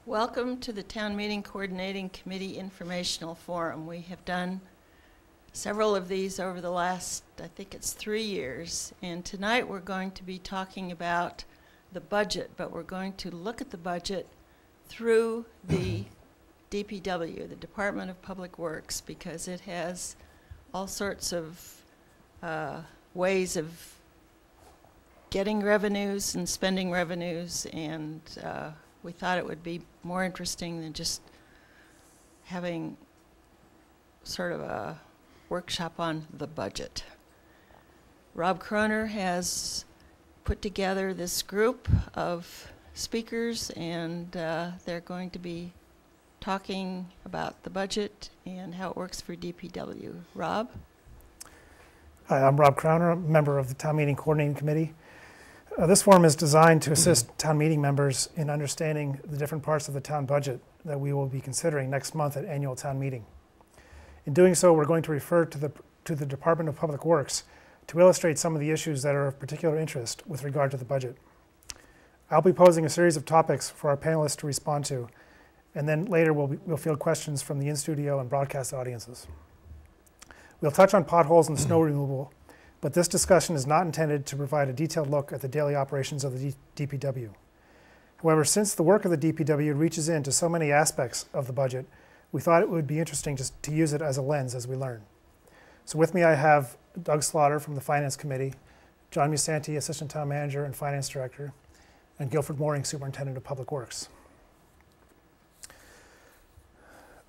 Welcome to the Town Meeting Coordinating Committee Informational Forum. We have done several of these over the last, I think it's 3 years, and tonight we're going to be talking about the budget, but we're going to look at the budget through the DPW, the Department of Public Works, because it has all sorts of ways of getting revenues and spending revenues, and we thought it would be more interesting than just having sort of a workshop on the budget. Rob Kroner has put together this group of speakers, and they're going to be talking about the budget and how it works for DPW. Rob? Hi, I'm Rob Kroner, a member of the Town Meeting Coordinating Committee. This forum is designed to assist town meeting members in understanding the different parts of the town budget that we will be considering next month at annual town meeting. In doing so, we're going to refer to the Department of Public Works to illustrate some of the issues that are of particular interest with regard to the budget. I'll be posing a series of topics for our panelists to respond to, and then later we'll field questions from the in-studio and broadcast audiences. We'll touch on potholes and snow removal, but this discussion is not intended to provide a detailed look at the daily operations of the DPW. However, since the work of the DPW reaches into so many aspects of the budget, we thought it would be interesting to use it as a lens as we learn. So with me I have Doug Slaughter from the Finance Committee, John Musanti, Assistant Town Manager and Finance Director, and Guilford Mooring, Superintendent of Public Works.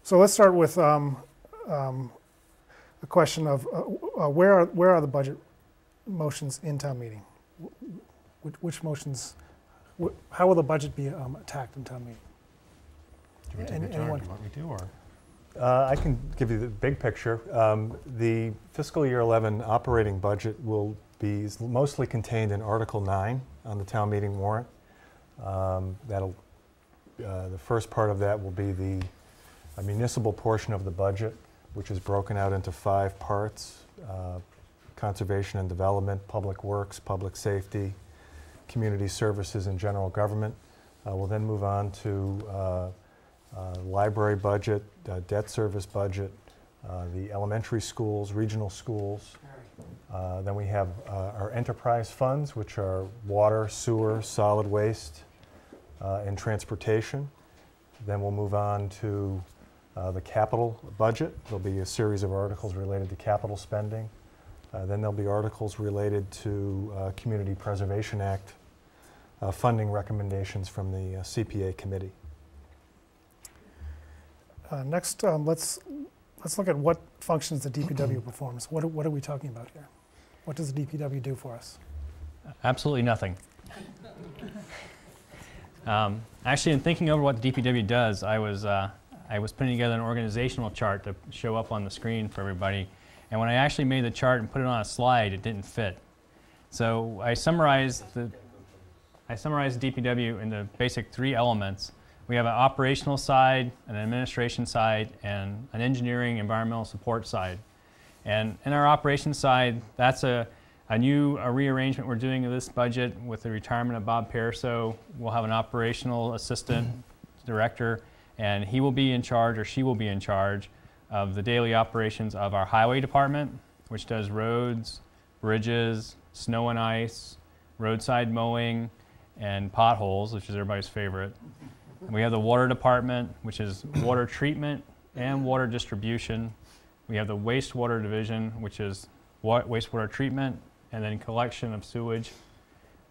So let's start with the question of where are the budget motions in town meeting? Which motions, how will the budget be attacked in town meeting? Do you want me to, or? I can give you the big picture. The fiscal year 11 operating budget will be mostly contained in Article 9 on the town meeting warrant. The first part of that will be the municipal portion of the budget, which is broken out into 5 parts: conservation and development, public works, public safety, community services, and general government. We'll then move on to library budget, debt service budget, the elementary schools, regional schools. Then we have our enterprise funds, which are water, sewer, solid waste, and transportation. Then we'll move on to the capital budget. There'll be a series of articles related to capital spending. Then there'll be articles related to Community Preservation Act funding recommendations from the CPA committee. Next, let's look at what functions the DPW performs. What are we talking about here? What does the DPW do for us? Absolutely nothing. Actually, in thinking over what the DPW does, I was putting together an organizational chart to show up on the screen for everybody. And when I actually made the chart and put it on a slide, it didn't fit. So I summarized the DPW into basic 3 elements. We have an operational side, an administration side, and an engineering environmental support side. And in our operations side, that's a rearrangement we're doing of this budget with the retirement of Bob Perso. We'll have an operational assistant director, and he will be in charge, or she will be in charge, of the daily operations of our highway department, which does roads, bridges, snow and ice, roadside mowing, and potholes, which is everybody's favorite. We have the water department, which is water treatment and water distribution. We have the wastewater division, which is wastewater treatment and then collection of sewage.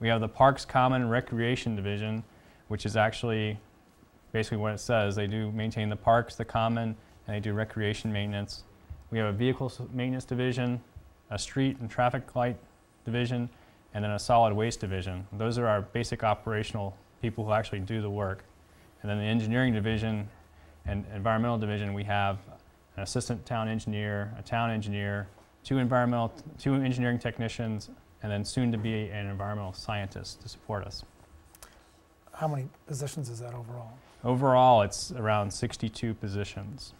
We have the Parks, Common, Recreation division, which is actually basically what it says. They do maintain the parks, the common, and they do recreation maintenance. We have a vehicle maintenance division, a street and traffic light division, and then a solid waste division. Those are our basic operational people who actually do the work. And then the engineering division and environmental division, we have an assistant town engineer, a town engineer, 2 engineering technicians, and then soon to be an environmental scientist to support us. How many positions is that overall? Overall, it's around 62 positions.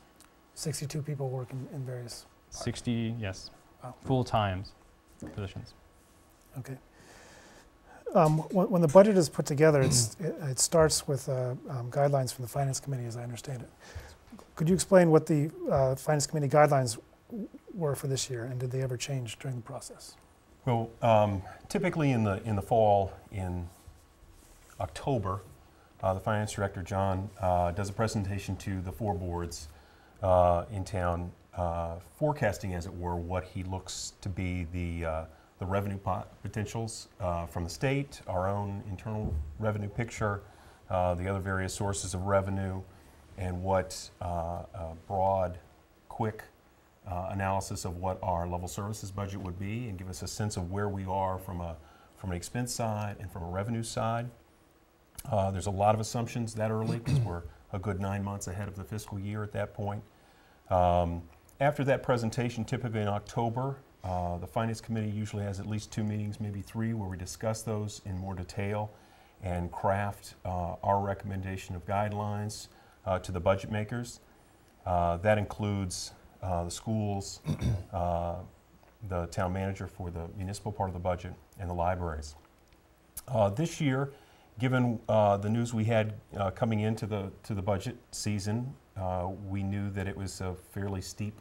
62 people working in various parts. 60, yes, Wow. full-time positions. Okay. When the budget is put together, it starts with guidelines from the Finance Committee, as I understand it. Could you explain what the Finance Committee guidelines were for this year, and did they ever change during the process? Well, typically in the fall, in October, the Finance Director, John, does a presentation to the 4 boards in town, forecasting, as it were, what he looks to be the revenue potentials from the state, our own internal revenue picture, the other various sources of revenue, and what broad, quick analysis of what our level services budget would be, and give us a sense of where we are from an expense side and from a revenue side. There's a lot of assumptions that early because we're a good 9 months ahead of the fiscal year at that point. After that presentation, typically in October, the Finance Committee usually has at least 2 meetings, maybe 3, where we discuss those in more detail and craft our recommendation of guidelines to the budget makers. That includes the schools, the town manager for the municipal part of the budget, and the libraries. This year, given the news we had coming into the budget season, we knew that it was a fairly steep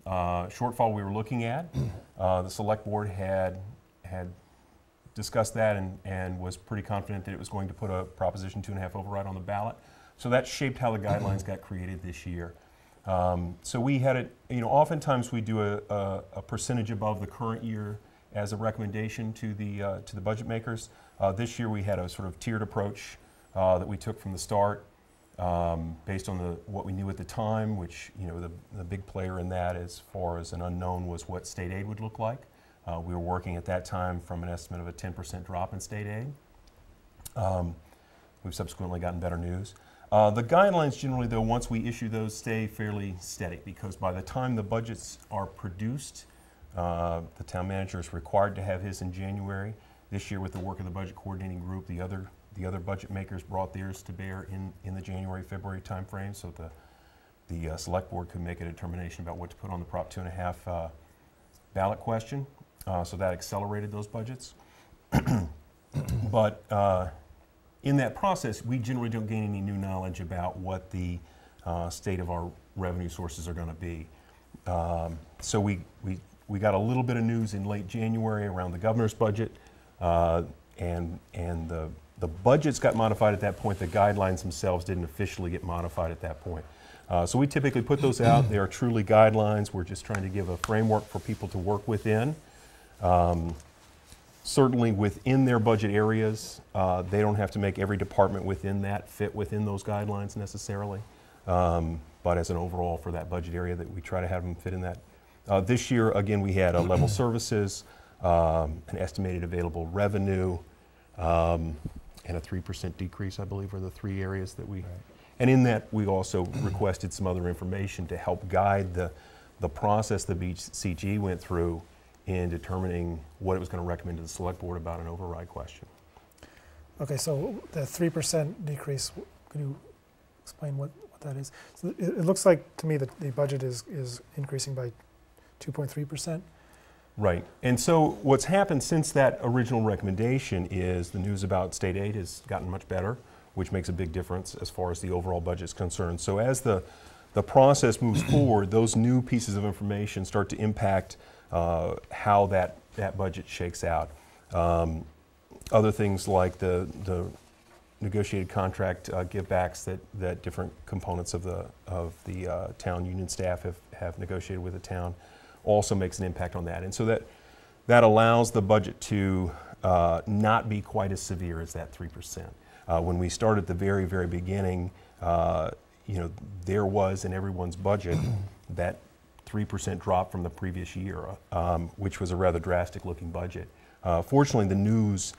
shortfall we were looking at. The Select Board had discussed that and was pretty confident that it was going to put a Proposition 2.5 override on the ballot. So that shaped how the guidelines got created this year. So we had it, oftentimes we do a percentage above the current year as a recommendation to the budget makers. This year we had a sort of tiered approach that we took from the start. Based on what we knew at the time, which the big player in that as far as an unknown was what state aid would look like. We were working at that time from an estimate of a 10% drop in state aid. We've subsequently gotten better news. The guidelines generally, though, once we issue those, stay fairly steady because by the time the budgets are produced, the town manager is required to have his in January. This year with the work of the budget coordinating group, the other budget makers brought theirs to bear in the January-February timeframe, so the Select Board could make a determination about what to put on the Prop 2.5 ballot question. So that accelerated those budgets. But in that process, we generally don't gain any new knowledge about what the state of our revenue sources are going to be. So we got a little bit of news in late January around the governor's budget, and the budgets got modified at that point. The guidelines themselves didn't officially get modified at that point. So we typically put those out. They are truly guidelines. We're just trying to give a framework for people to work within. Certainly within their budget areas, they don't have to make every department within that fit within those guidelines necessarily. But as an overall for that budget area, that we try to have them fit in that. This year, again, we had level services, an estimated available revenue, and a 3% decrease, I believe, are the 3 areas that we... Right. And in that, we also requested some other information to help guide the process the BCG went through in determining what it was going to recommend to the Select Board about an override question. Okay, so the 3% decrease, can you explain what that is? So it looks like to me that the budget is increasing by 2.3%. Right, and so what's happened since that original recommendation is the news about state aid has gotten much better, which makes a big difference as far as the overall budget is concerned. So as the process moves forward, those new pieces of information start to impact how that budget shakes out. Other things like the negotiated contract givebacks that different components of the town union staff have negotiated with the town also makes an impact on that. And so that allows the budget to not be quite as severe as that 3%. When we started at the very, very beginning, there was in everyone's budget that 3% drop from the previous year, which was a rather drastic looking budget. Fortunately, the news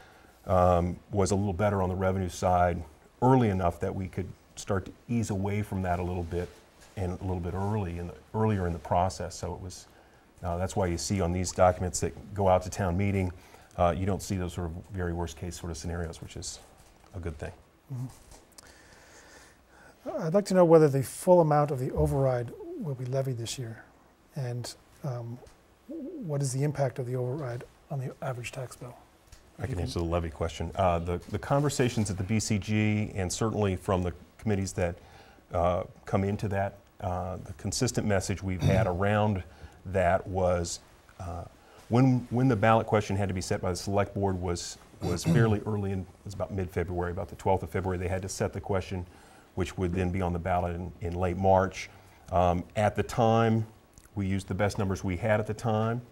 was a little better on the revenue side early enough that we could start to ease away from that a little bit and a little bit earlier in the process. So it was, that's why you see on these documents that go out to town meeting, you don't see those sort of very worst case sort of scenarios, which is a good thing. Mm-hmm. I'd like to know whether the full amount of the override will be levied this year, and what is the impact of the override on the average tax bill? I can answer the levy question. The conversations at the BCG and certainly from the committees that come into that, the consistent message we've had around that was when the ballot question had to be set by the select board was fairly early in, it was about mid-February, about the 12th of February, they had to set the question, which would then be on the ballot in late March. At the time, we used the best numbers we had at the time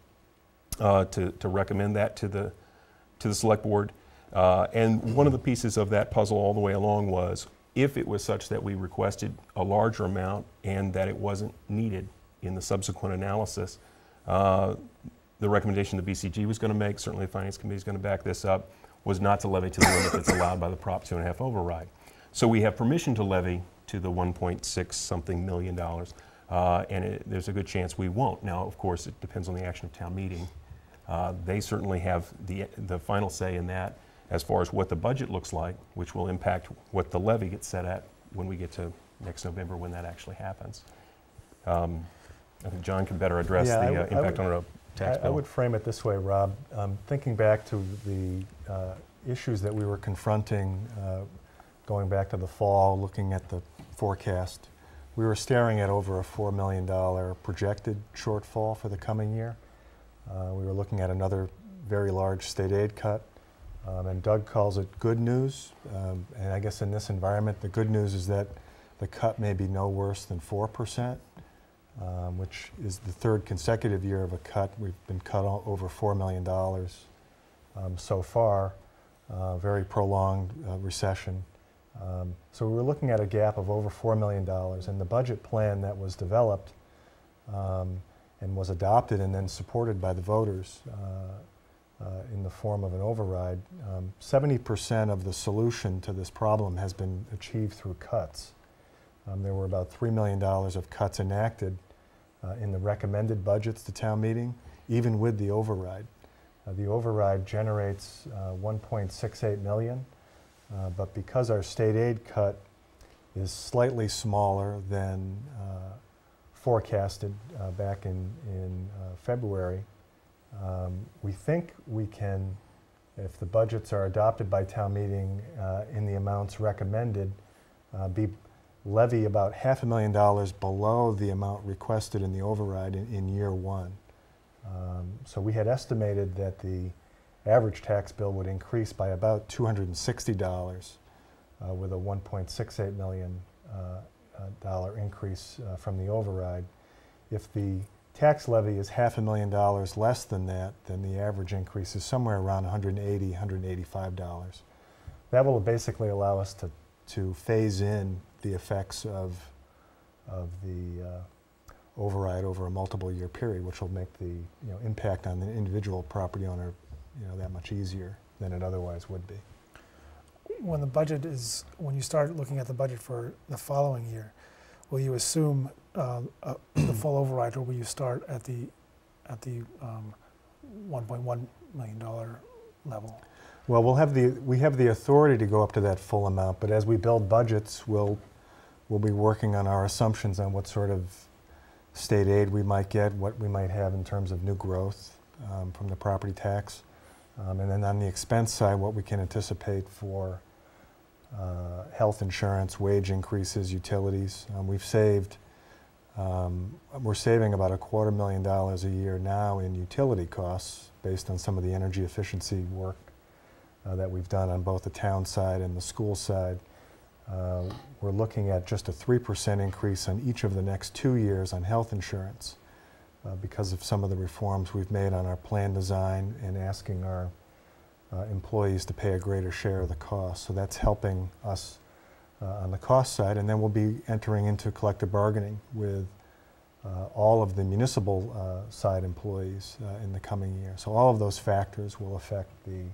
to recommend that to the select board. And one of the pieces of that puzzle all the way along was if it was such that we requested a larger amount and that it wasn't needed in the subsequent analysis, the recommendation the BCG was going to make, certainly the Finance Committee is going to back this up, was not to levy to the limit that's allowed by the Prop 2.5 override. So we have permission to levy to the 1.6 something million dollars, and there's a good chance we won't. Now, of course, it depends on the action of town meeting. They certainly have the final say in that as far as what the budget looks like, which will impact what the levy gets set at when we get to next November when that actually happens. I think John can better address the impact on our tax bill. I would frame it this way, Rob. Thinking back to the issues that we were confronting going back to the fall, looking at the forecast, we were staring at over a $4 million projected shortfall for the coming year. We were looking at another very large state aid cut, and Doug calls it good news. And I guess in this environment, the good news is that the cut may be no worse than 4%, which is the third consecutive year of a cut. We've been cut over $4 million so far, very prolonged recession. So we were looking at a gap of over $4 million, and the budget plan that was developed and was adopted and then supported by the voters in the form of an override, 70% of the solution to this problem has been achieved through cuts. There were about $3 million of cuts enacted in the recommended budgets to town meeting, even with the override. The override generates $1.68 million, but because our state aid cut is slightly smaller than forecasted back in February, we think we can, if the budgets are adopted by town meeting in the amounts recommended, levy about $500,000 below the amount requested in the override in year one. So we had estimated that the average tax bill would increase by about $260 with a $1.68 million increase from the override. If the tax levy is $500,000 less than that, then the average increase is somewhere around $180, $185. That will basically allow us to phase in the effects of the override over a multiple year period, which will make the impact on the individual property owner that much easier than it otherwise would be. When you start looking at the budget for the following year, will you assume the full override, or will you start at the $1.1 million level? Well, we have the authority to go up to that full amount, but as we build budgets, we'll be working on our assumptions on what sort of state aid we might get, what we might have in terms of new growth from the property tax. And then on the expense side, what we can anticipate for health insurance, wage increases, utilities. We're saving about $250,000 a year now in utility costs based on some of the energy efficiency work that we've done on both the town side and the school side. We're looking at just a 3% increase on each of the next 2 years on health insurance because of some of the reforms we've made on our plan design and asking our employees to pay a greater share of the cost. So that's helping us on the cost side, and then we'll be entering into collective bargaining with all of the municipal side employees in the coming year. So all of those factors will affect the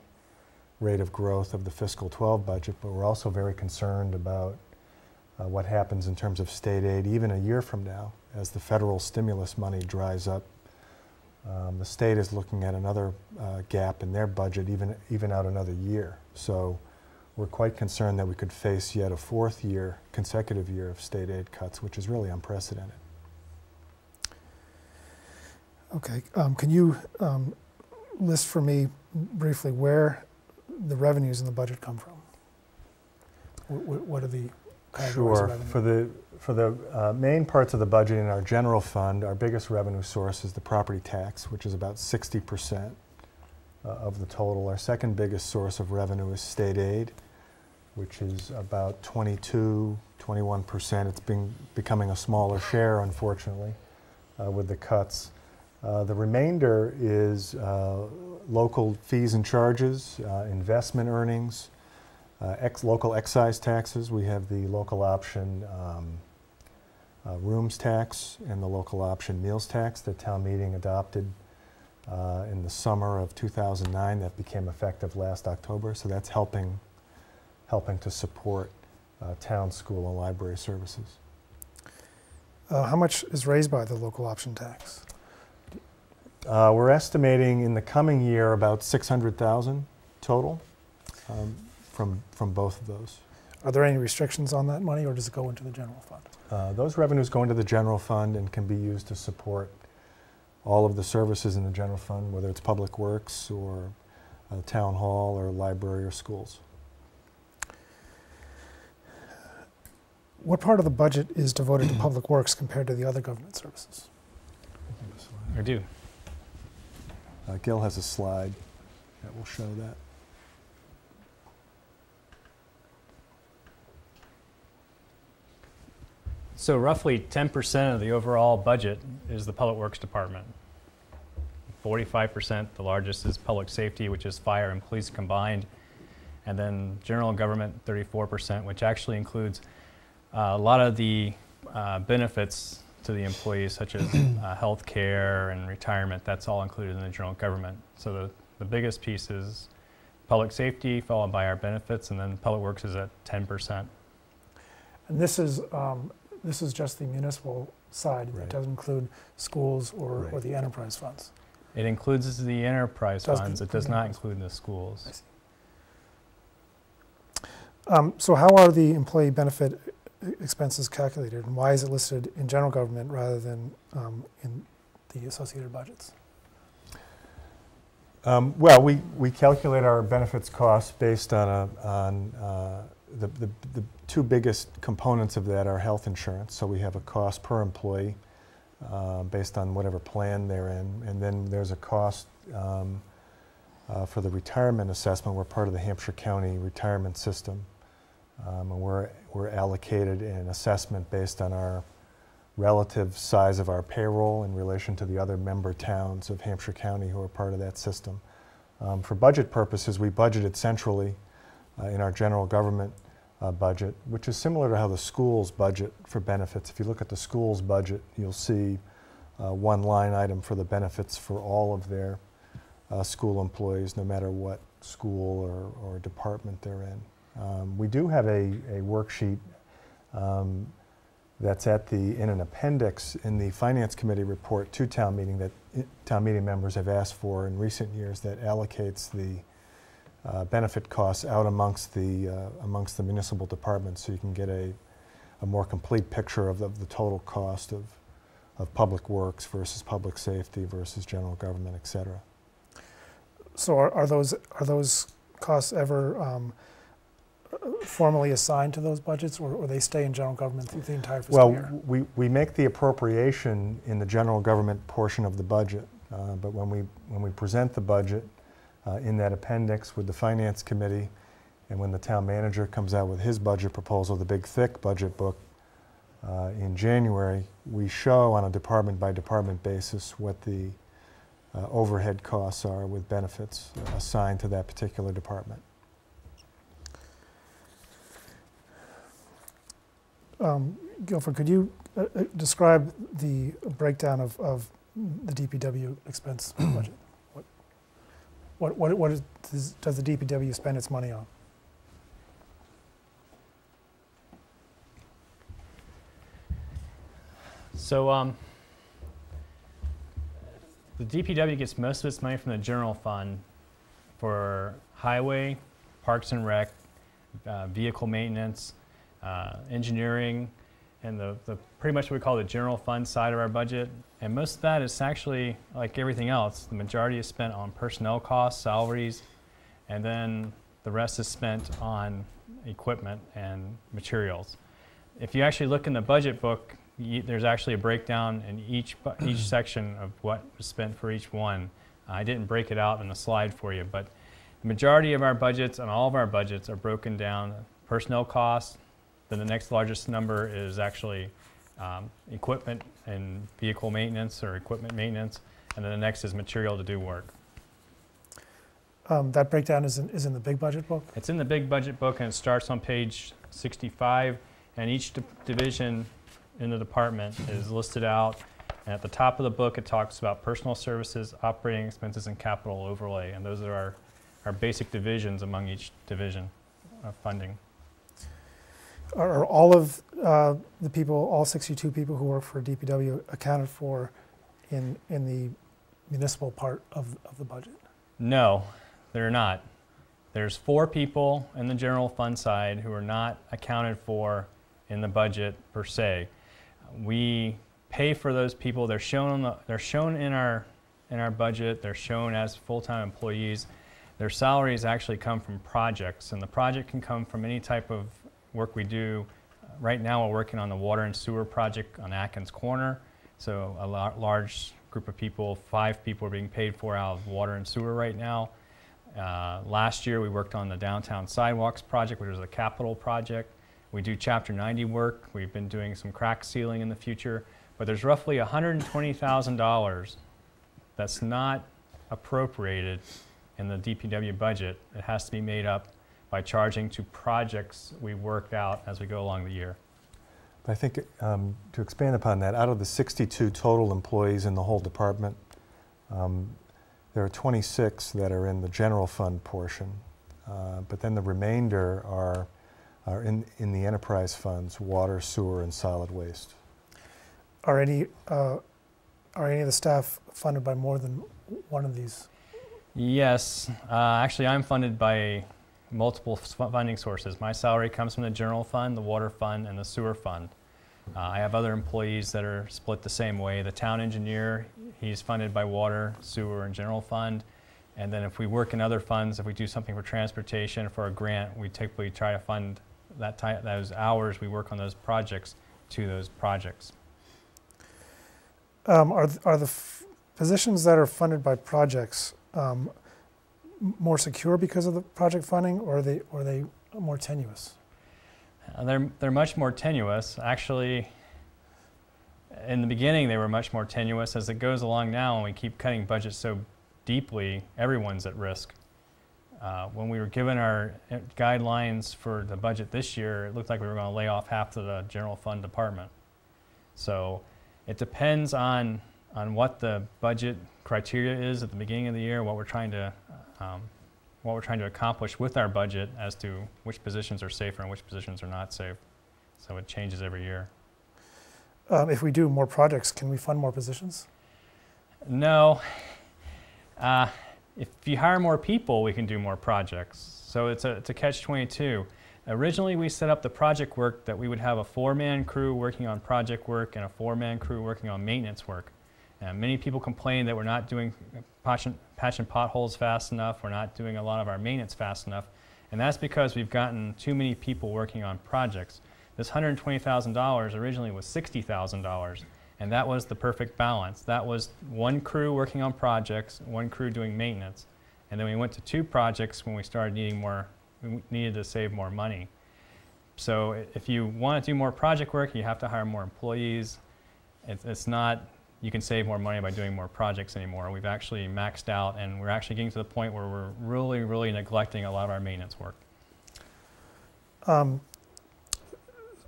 rate of growth of the fiscal 12 budget, but we're also very concerned about what happens in terms of state aid even a year from now as the federal stimulus money dries up. The state is looking at another gap in their budget even out another year. So we're quite concerned that we could face yet a fourth consecutive year of state aid cuts, which is really unprecedented. Okay, can you list for me briefly where the revenues in the budget come from? What are the categories Sure. of revenue? For the main parts of the budget in our general fund, our biggest revenue source is the property tax, which is about 60% of the total. Our second biggest source of revenue is state aid, which is about 21%. It's becoming a smaller share, unfortunately, with the cuts. The remainder is local fees and charges, investment earnings, local excise taxes. We have the local option rooms tax and the local option meals tax that town meeting adopted in the summer of 2009. That became effective last October, so that's helping to support town, school, and library services. How much is raised by the local option tax? We're estimating in the coming year about 600,000 total from both of those. Are there any restrictions on that money, or does it go into the general fund? Those revenues go into the general fund and can be used to support all of the services in the general fund, whether it's public works or town hall or library or schools. What part of the budget is devoted to public works compared to the other government services? I do. Gil has a slide that will show that. So roughly 10% of the overall budget is the Public Works Department. 45%, the largest is public safety, which is fire and police combined. And then general government, 34%, which actually includes a lot of the benefits to the employees, such as health care and retirement. That's all included in the general government. So the biggest piece is public safety, followed by our benefits, and then public works is at 10%. And this is just the municipal side. Right. It doesn't include schools or Right. the enterprise funds. It includes the enterprise Does funds. It include does not enterprise. include the schools. So how are the employee benefit expenses calculated, and why is it listed in general government rather than in the associated budgets? Well, we calculate our benefits costs based on the two biggest components of that are health insurance. So we have a cost per employee based on whatever plan they're in, and then there's a cost for the retirement assessment. We're part of the Hampshire County retirement system, and we're allocated an assessment based on our relative size of our payroll in relation to the other member towns of Hampshire County who are part of that system. For budget purposes, we budgeted centrally in our general government budget, which is similar to how the schools budget for benefits. If you look at the schools budget, you'll see one line item for the benefits for all of their school employees, no matter what school or department they're in. We do have a worksheet that's in an appendix in the Finance Committee report to town meeting that town meeting members have asked for in recent years that allocates the benefit costs out amongst the municipal departments, so you can get a more complete picture of the total cost of public works versus public safety versus general government, et cetera. So are those costs ever formally assigned to those budgets, or they stay in general government through the entire fiscal year? Well, we make the appropriation in the general government portion of the budget, but when we present the budget in that appendix with the Finance Committee, and when the town manager comes out with his budget proposal, the big thick budget book in January, we show on a department by department basis what the overhead costs are with benefits assigned to that particular department. Guilford, could you describe the breakdown of the DPW expense budget? What does the DPW spend its money on? So the DPW gets most of its money from the general fund for highway, parks and rec, vehicle maintenance, engineering, and the pretty much what we call the general fund side of our budget. And most of that is actually, like everything else, the majority is spent on personnel costs, salaries, and then The rest is spent on equipment and materials. If you actually look in the budget book, there's actually a breakdown in each section of what was spent for each one. I didn't break it out in the slide for you, but the majority of our budgets and all of our budgets are broken down: personnel costs, then the next largest number is actually equipment and vehicle maintenance or equipment maintenance, and then the next is material to do work. That breakdown is in the big budget book? It's in the big budget book, and it starts on page 65, and each division in the department is listed out. And at the top of the book, it talks about personal services, operating expenses, and capital overlay, and those are our basic divisions among each division of funding. Are all of the people, all 62 people who work for DPW accounted for in the municipal part of the budget? No, they're not. There's 4 people in the general fund side who are not accounted for in the budget per se. We pay for those people. They're shown in our budget. They're shown as full-time employees. Their salaries actually come from projects, and the project can come from any type of work we do. Right now we're working on the water and sewer project on Atkins Corner. So a large group of people, 5 people are being paid for out of water and sewer right now. Last year we worked on the downtown sidewalks project, which was a capital project. We do Chapter 90 work. We've been doing some crack sealing in the future, but there's roughly $120,000 that's not appropriated in the DPW budget. It has to be made up by charging to projects we work out as we go along the year. I think to expand upon that, out of the 62 total employees in the whole department, there are 26 that are in the general fund portion, but then the remainder are in the enterprise funds: water, sewer, and solid waste. Are any of the staff funded by more than one of these? Yes, actually I'm funded by multiple funding sources. My salary comes from the general fund, the water fund, and the sewer fund. I have other employees that are split the same way. The town engineer, he's funded by water, sewer, and general fund. And then if we work in other funds, if we do something for transportation, for a grant, we typically try to fund those hours we work on those projects to those projects. Are the positions that are funded by projects more secure because of the project funding, or are they more tenuous? They're much more tenuous. Actually, in the beginning, they were much more tenuous. As it goes along now, and we keep cutting budgets so deeply, everyone's at risk. When we were given our guidelines for the budget this year, it looked like we were going to lay off half of the general fund department. So it depends on what the budget criteria is at the beginning of the year, what we're trying to accomplish with our budget as to which positions are safer and which positions are not safe. So it changes every year. If we do more projects, can we fund more positions? No. If you hire more people, we can do more projects. So it's a catch-22. Originally, we set up the project work that we would have a 4-man crew working on project work and a 4-man crew working on maintenance work. And many people complain that we're not doing patching potholes fast enough, we're not doing a lot of our maintenance fast enough, and that's because we've gotten too many people working on projects. This $120,000 originally was $60,000, and that was the perfect balance. That was 1 crew working on projects, 1 crew doing maintenance, and then we went to 2 projects when we started needing more. We needed to save more money. So if you want to do more project work, you have to hire more employees. It's not you can save more money by doing more projects anymore. We've actually maxed out, and we're actually getting to the point where we're really, really neglecting a lot of our maintenance work.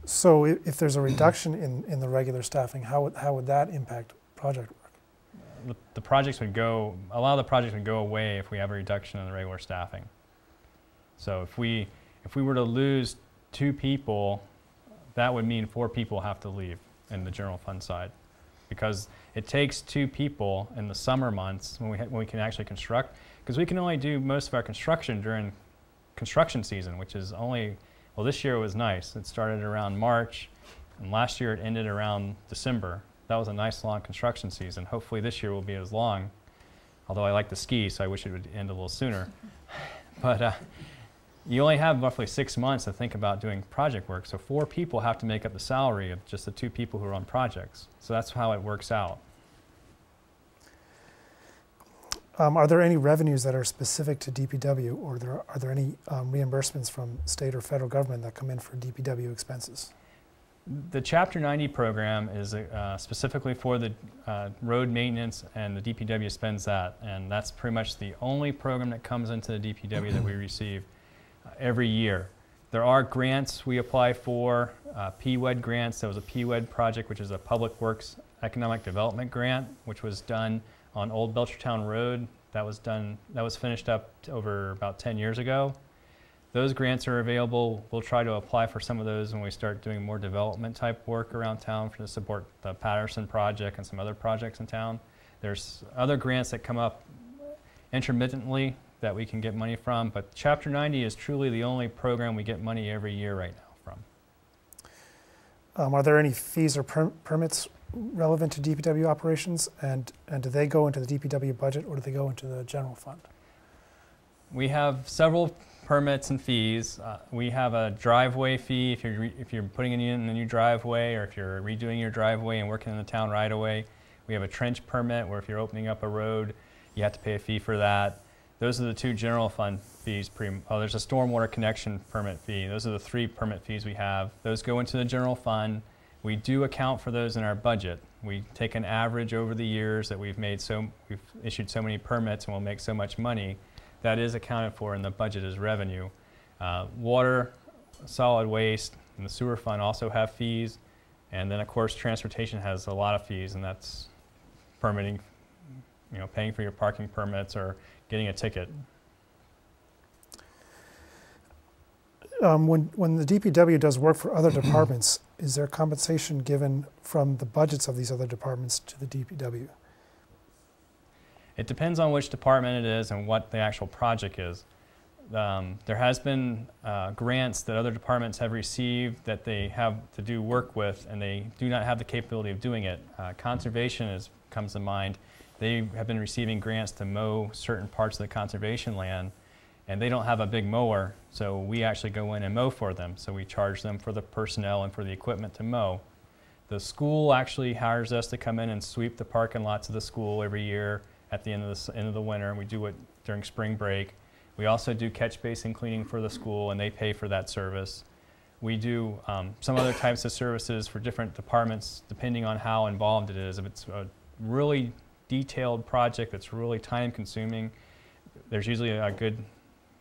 So if there's a reduction in the regular staffing, how would that impact project work? The projects would go, a lot of the projects would go away if we have a reduction in the regular staffing. So if we were to lose 2 people, that would mean 4 people have to leave in the general fund side, because it takes 2 people in the summer months when we can actually construct, because we can only do most of our construction during construction season, which is only, well, this year it was nice. It started around March, and last year it ended around December. That was a nice long construction season. Hopefully this year will be as long, although I like to ski, so I wish it would end a little sooner. But you only have roughly 6 months to think about doing project work. So 4 people have to make up the salary of just the 2 people who are on projects. So that's how it works out. Are there any revenues that are specific to DPW, or are there any reimbursements from state or federal government that come in for DPW expenses? The Chapter 90 program is specifically for the road maintenance, and the DPW spends that. And that's pretty much the only program that comes into the DPW that we receive every year. There are grants we apply for, PWED grants. There was a PWED project, which is a Public Works Economic Development Grant, which was done on Old Belchertown Road. That was finished up over about 10 years ago. Those grants are available. We'll try to apply for some of those when we start doing more development type work around town to support the Patterson project and some other projects in town. There's other grants that come up intermittently that we can get money from, but Chapter 90 is truly the only program we get money every year right now from. Are there any fees or permits relevant to DPW operations, and do they go into the DPW budget, or do they go into the general fund? We have several permits and fees. We have a driveway fee if you're putting in a new driveway, or if you're redoing your driveway and working in the town right away. We have a trench permit where if you're opening up a road, you have to pay a fee for that. Those are the 2 general fund fees. There's a stormwater connection permit fee. Those are the 3 permit fees we have. Those go into the general fund. We do account for those in our budget. We take an average over the years that we've issued so many permits and we'll make so much money. That is accounted for in the budget as revenue. Water, solid waste, and the sewer fund also have fees. And then of course transportation has a lot of fees, and that's permitting, paying for your parking permits or getting a ticket. When the DPW does work for other departments, is there compensation given from the budgets of these other departments to the DPW? It depends on which department it is and what the actual project is. There has been grants that other departments have received that they have to do work with, and they do not have the capability of doing it. Conservation comes to mind. They have been receiving grants to mow certain parts of the conservation land, and they don't have a big mower, so we actually go in and mow for them. So we charge them for the personnel and for the equipment to mow. The school actually hires us to come in and sweep the parking lots of the school every year at the end of the winter, and we do it during spring break. We also do catch basin cleaning for the school, and they pay for that service. We do some other types of services for different departments depending on how involved it is. If it's a really detailed project that's really time consuming, there's usually a good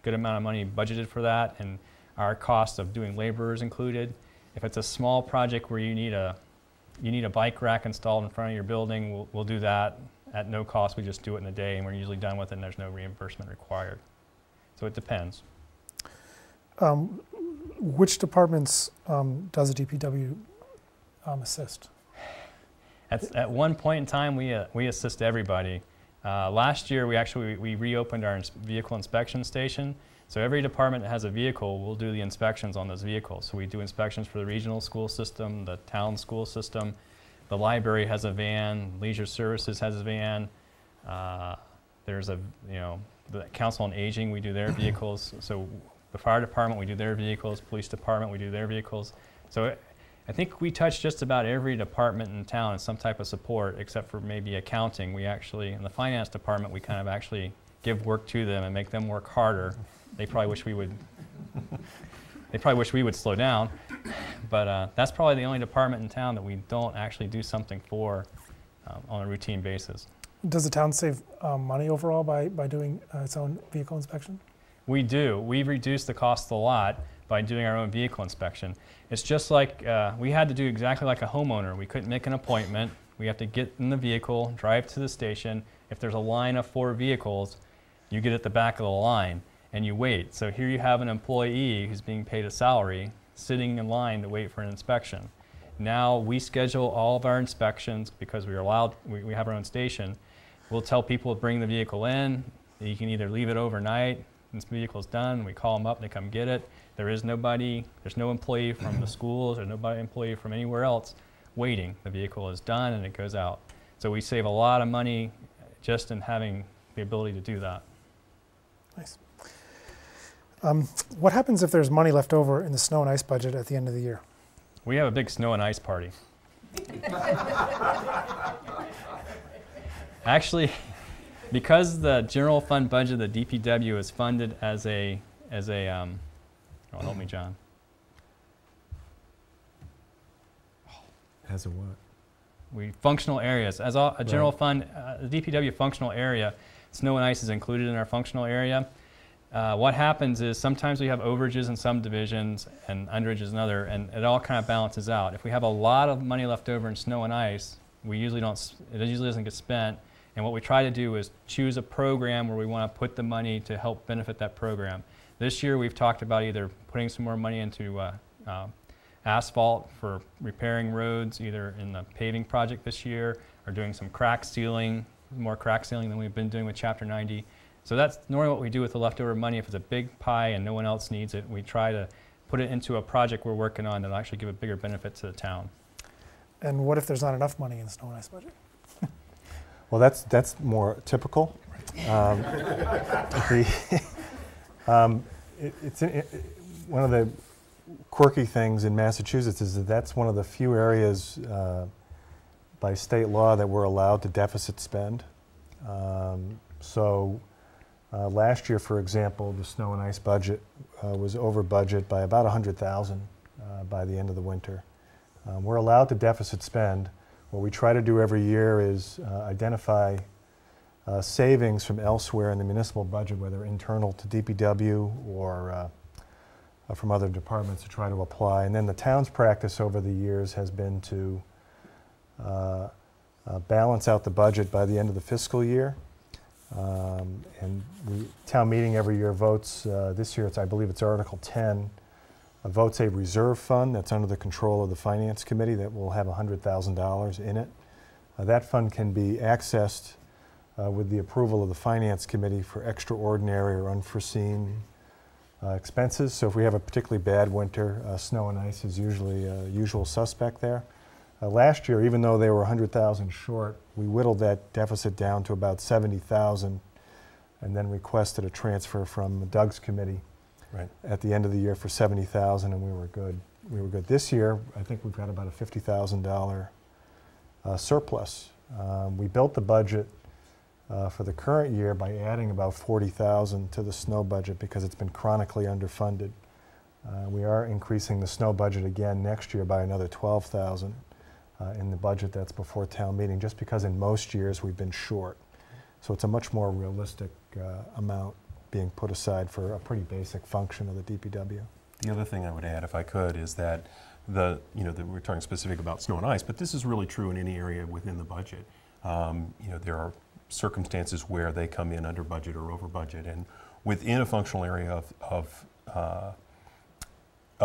amount of money budgeted for that, and our cost of doing labor is included. If it's a small project where you need a bike rack installed in front of your building, we'll do that at no cost. We just do it in a day, and we're usually done with it, and there's no reimbursement required. So it depends. Which departments does the DPW assist? At one point in time, we assist everybody. Last year, we reopened our vehicle inspection station. So every department that has a vehicle, we'll do the inspections on those vehicles. So we do inspections for the regional school system, the town school system. The library has a van. Leisure Services has a van. There's the Council on Aging, we do their vehicles. So the fire department, we do their vehicles. Police department, we do their vehicles. So I think we touch just about every department in town in some type of support, except for maybe accounting. We actually, in the finance department, we kind of actually give work to them and make them work harder. They probably wish we would. They probably wish we would slow down, but that's probably the only department in town that we don't actually do something for on a routine basis. Does the town save money overall by doing its own vehicle inspection? We do. We've reduced the cost a lot by doing our own vehicle inspection. It's just like we had to do exactly like a homeowner. We couldn't make an appointment. We have to get in the vehicle, drive to the station. If there's a line of 4 vehicles, you get at the back of the line and you wait. So here you have an employee who's being paid a salary sitting in line to wait for an inspection. Now we schedule all of our inspections because we have our own station. We'll tell people to bring the vehicle in. You can either leave it overnight. This vehicle's done, we call them up, they come get it. There's no employee from the schools, there's nobody employee from anywhere else waiting. The vehicle is done and it goes out. So we save a lot of money just in having the ability to do that. Nice. What happens if there's money left over in the snow and ice budget at the end of the year? We have a big snow and ice party. Actually, because the general fund budget of the DPW is funded as a oh, help me, John. As a what? We functional areas as a general fund, the DPW functional area. Snow and ice is included in our functional area. What happens is sometimes we have overages in some divisions and underages in other, and it all kind of balances out. If we have a lot of money left over in snow and ice, it usually doesn't get spent. And what we try to do is choose a program where we want to put the money to help benefit that program. This year we've talked about either putting some more money into asphalt for repairing roads, either in the paving project this year, or doing some crack sealing, more crack sealing than we've been doing with Chapter 90. So that's normally what we do with the leftover money. If it's a big pie and no one else needs it, we try to put it into a project we're working on that'll actually give a bigger benefit to the town. And what if there's not enough money in the snow and ice budget? Well, that's more typical. One of the quirky things in Massachusetts is that that's one of the few areas by state law that we're allowed to deficit spend. Last year, for example, the snow and ice budget was over budget by about $100,000 by the end of the winter. We're allowed to deficit spend. What we try to do every year is identify savings from elsewhere in the municipal budget, whether internal to DPW or from other departments, to try to apply. And then the town's practice over the years has been to balance out the budget by the end of the fiscal year. And the town meeting every year votes, this year I believe it's Article 10, votes a reserve fund that's under the control of the Finance Committee that will have $100,000 in it. That fund can be accessed with the approval of the Finance Committee for extraordinary or unforeseen expenses. So if we have a particularly bad winter, snow and ice is usually a usual suspect there. Last year, even though they were $100,000 short, we whittled that deficit down to about $70,000 and then requested a transfer from Doug's committee at the end of the year for $70,000, and we were good. We were good. This year, I think we've got about a $50,000 surplus. We built the budget for the current year by adding about $40,000 to the snow budget because it's been chronically underfunded. We are increasing the snow budget again next year by another $12,000 in the budget that's before town meeting, just because in most years we've been short. So it's a much more realistic amount being put aside for a pretty basic function of the DPW. The other thing I would add, if I could, is that we're talking specific about snow and ice, but this is really true in any area within the budget. There are circumstances where they come in under budget or over budget, and within a functional area of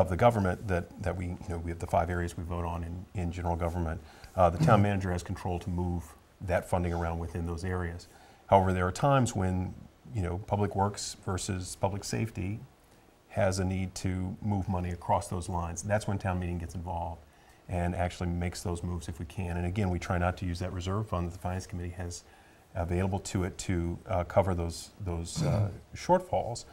the government that we have the 5 areas we vote on in general government, the town manager has control to move that funding around within those areas. However, there are times when public works versus public safety has a need to move money across those lines. That's when town meeting gets involved and actually makes those moves if we can. And again, we try not to use that reserve fund that the Finance Committee has available to it to cover those shortfalls.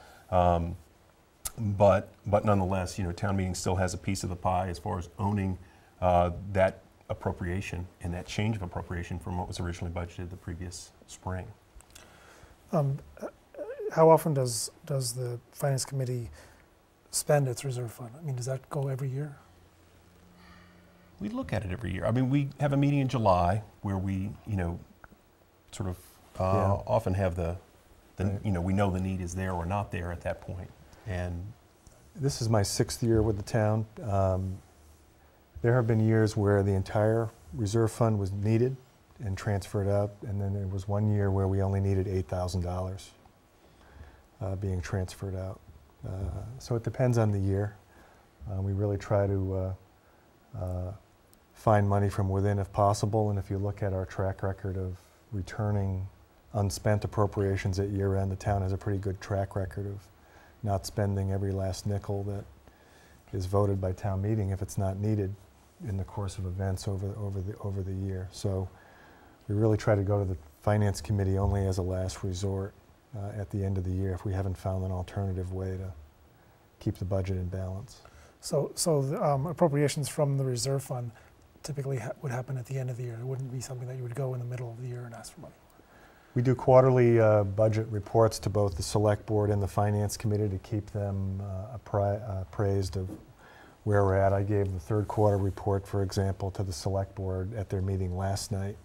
But nonetheless, town meeting still has a piece of the pie as far as owning that appropriation and that change of appropriation from what was originally budgeted the previous spring. How often does the Finance Committee spend its reserve fund? I mean, does that go every year? We look at it every year. I mean, we have a meeting in July where we, sort of often have we know the need is there or not there at that point. And this is my 6th year with the town. There have been years where the entire reserve fund was needed and transferred out, and then there was one year where we only needed $8,000 being transferred out. So it depends on the year. We really try to find money from within if possible, and if you look at our track record of returning unspent appropriations at year end, the town has a pretty good track record of not spending every last nickel that is voted by town meeting if it's not needed in the course of events over the year. So we really try to go to the Finance Committee only as a last resort at the end of the year if we haven't found an alternative way keep the budget in balance. So the, appropriations from the reserve fund typically would happen at the end of the year. It wouldn't be something that you would go in the middle of the year and ask for money. We do quarterly budget reports to both the Select Board and the Finance Committee to keep them appraised of where we're at. I gave the third quarter report, for example, to the Select Board at their meeting last night.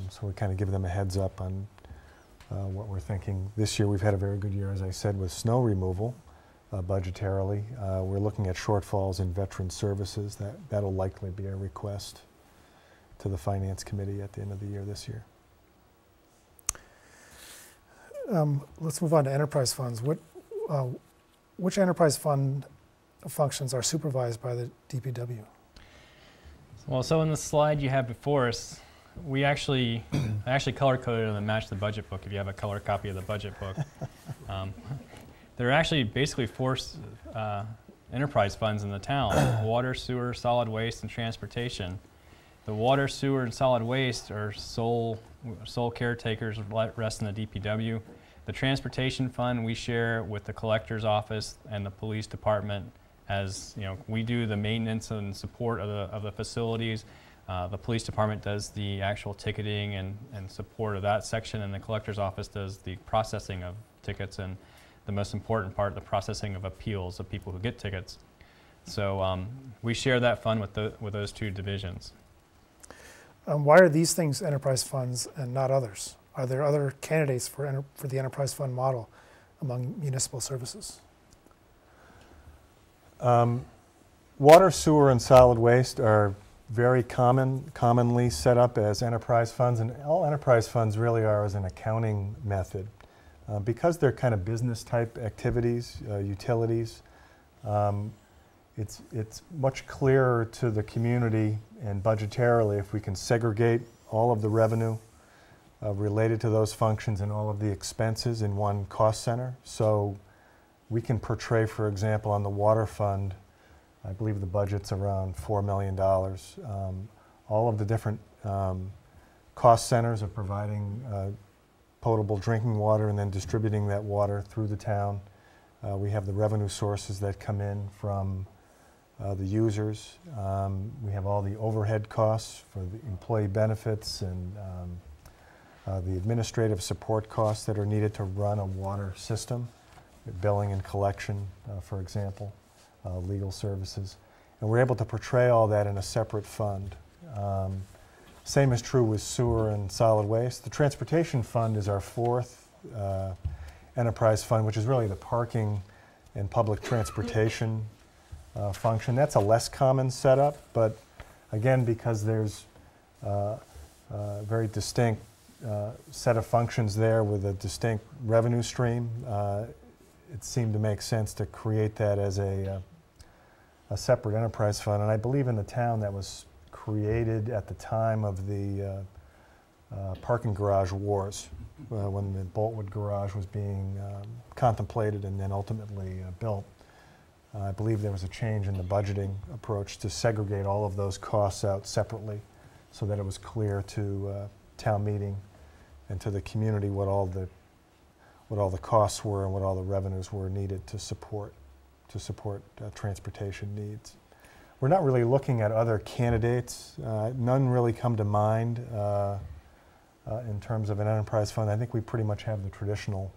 So we kind of give them a heads up on what we're thinking. This year we've had a very good year, as I said, with snow removal budgetarily. We're looking at shortfalls in veteran services. That'll likely be a request to the Finance Committee at the end of the year this year. Let's move on to enterprise funds. Which enterprise fund functions are supervised by the DPW? Well, so in the slide you have before us, I actually color-coded them and matched the budget book if you have a color copy of the budget book. There are actually basically four enterprise funds in the town: water, sewer, solid waste, and transportation. The water, sewer, and solid waste are sole caretakers, rest in the DPW. The transportation fund we share with the collector's office and the police department, as you know, we do the maintenance and support of the facilities. The police department does the actual ticketing and support of that section, and the collector's office does the processing of tickets and the most important part, the processing of appeals of people who get tickets. So we share that fund with those two divisions. Why are these things enterprise funds and not others? Are there other candidates for the enterprise fund model among municipal services? Water, sewer, and solid waste are very commonly set up as enterprise funds, and all enterprise funds really are as an accounting method. Because they're kind of business type activities, utilities, it's much clearer to the community and budgetarily if we can segregate all of the revenue related to those functions and all of the expenses in one cost center. So we can portray, for example, on the water fund, I believe the budget's around $4 million. All of the different cost centers of providing potable drinking water and then distributing that water through the town. We have the revenue sources that come in from the users. We have all the overhead costs for the employee benefits and the administrative support costs that are needed to run a water system, billing and collection, for example, legal services. And we're able to portray all that in a separate fund. Same is true with sewer and solid waste. The transportation fund is our fourth enterprise fund, which is really the parking and public transportation function. That's a less common setup, but again, because there's a very distinct set of functions there with a distinct revenue stream, it seemed to make sense to create that as a separate enterprise fund. And I believe in the town that was created at the time of the parking garage wars, when the Boltwood garage was being contemplated and then ultimately built. I believe there was a change in the budgeting approach to segregate all of those costs out separately so that it was clear to town meeting and to the community what all the costs were and what all the revenues were needed to support transportation needs. We're not really looking at other candidates. None really come to mind in terms of an enterprise fund. I think we pretty much have the traditional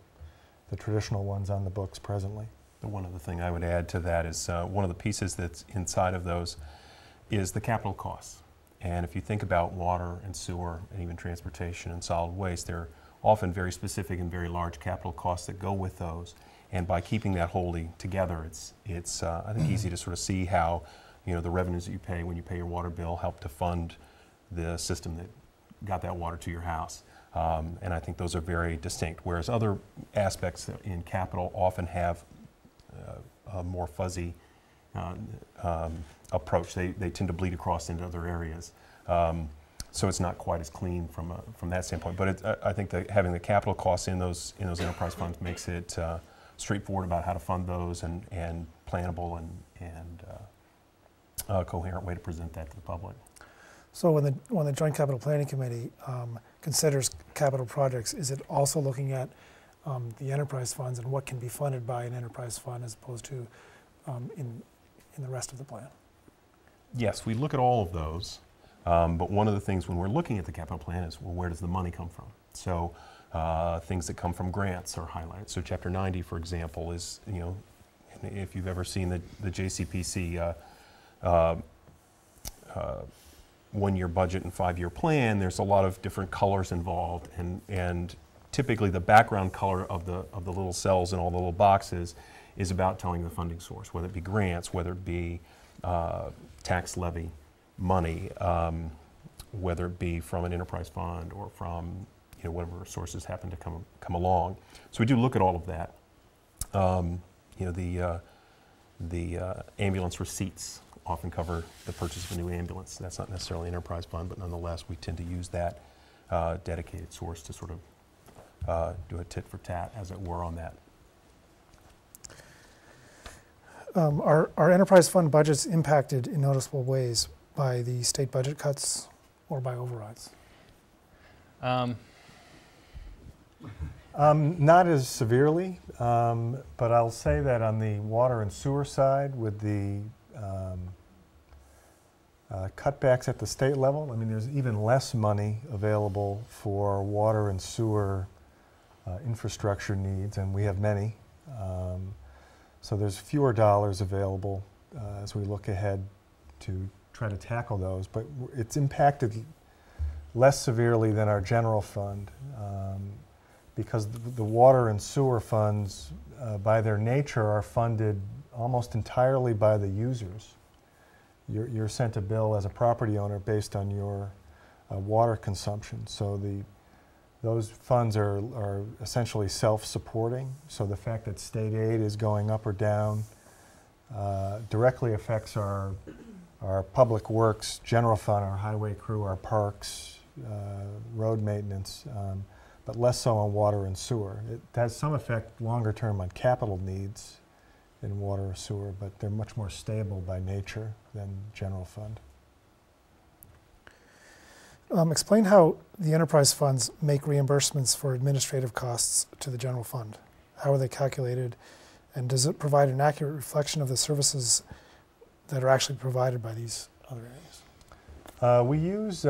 ones on the books presently. One other thing I would add to that is one of the pieces that's inside of those is the capital costs. And if you think about water and sewer and even transportation and solid waste, there are often very specific and very large capital costs that go with those. And by keeping that wholly together, it's I think easy to sort of see how the revenues that you pay when you pay your water bill help to fund the system that got that water to your house. And I think those are very distinct, whereas other aspects in capital often have a more fuzzy approach. They tend to bleed across into other areas. So it's not quite as clean from that standpoint. But I think that having the capital costs in those enterprise funds makes it straightforward about how to fund those and plannable and a coherent way to present that to the public. So when the Joint Capital Planning Committee considers capital projects, is it also looking at the enterprise funds and what can be funded by an enterprise fund as opposed to in the rest of the plan. Yes, we look at all of those, but one of the things when we're looking at the capital plan is, well, where does the money come from? So things that come from grants are highlighted. So Chapter 90, for example, is, you know, if you've ever seen the JCPC one-year budget and 5-year plan, there's a lot of different colors involved, and typically the background color of the little cells in all the little boxes is about telling the funding source, whether it be grants, whether it be tax levy money, whether it be from an enterprise fund or from, you know, whatever sources happen to come along. So we do look at all of that. You know, the ambulance receipts often cover the purchase of a new ambulance. That's not necessarily an enterprise fund, but nonetheless, we tend to use that dedicated source to sort of do a tit for tat, as it were, on that. Are enterprise fund budgets impacted in noticeable ways by the state budget cuts or by overrides? Not as severely, but I'll say that on the water and sewer side, with the cutbacks at the state level, I mean, there's even less money available for water and sewer infrastructure needs, and we have many. So there's fewer dollars available as we look ahead to try to tackle those, but it's impacted less severely than our general fund because the water and sewer funds, by their nature, are funded almost entirely by the users. You're sent a bill as a property owner based on your water consumption. So those funds are essentially self-supporting. So the fact that state aid is going up or down directly affects our public works, general fund, our highway crew, our parks, road maintenance, but less so on water and sewer. It has some effect longer term on capital needs in water or sewer, but they're much more stable by nature than general fund. Explain how the enterprise funds make reimbursements for administrative costs to the general fund. How are they calculated, and does it provide an accurate reflection of the services that are actually provided by these other areas? We use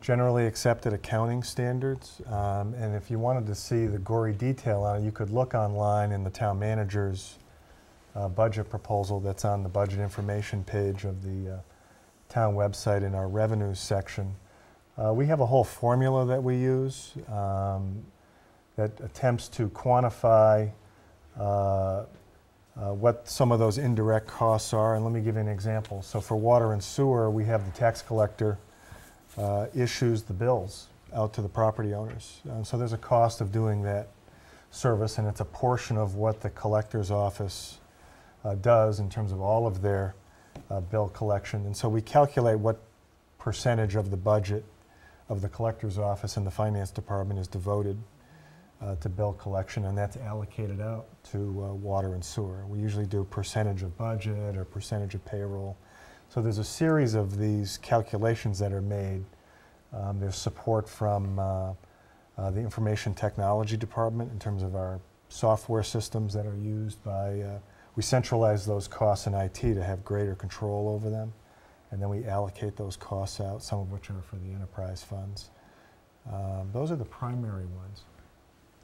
generally accepted accounting standards, and if you wanted to see the gory detail on it, you could look online in the town manager's budget proposal that's on the budget information page of the town website in our revenues section. We have a whole formula that we use that attempts to quantify what some of those indirect costs are, and let me give you an example. So for water and sewer, we have the tax collector issues the bills out to the property owners. So there's a cost of doing that service, and it's a portion of what the collector's office does in terms of all of their bill collection. And so we calculate what percentage of the budget of the collector's office and the finance department is devoted to bill collection, and that's allocated out to water and sewer. We usually do percentage of budget or percentage of payroll. So there's a series of these calculations that are made. There's support from the information technology department in terms of our software systems that are used by we centralize those costs in IT to have greater control over them, and then we allocate those costs out, some of which are for the enterprise funds. Those are the primary ones.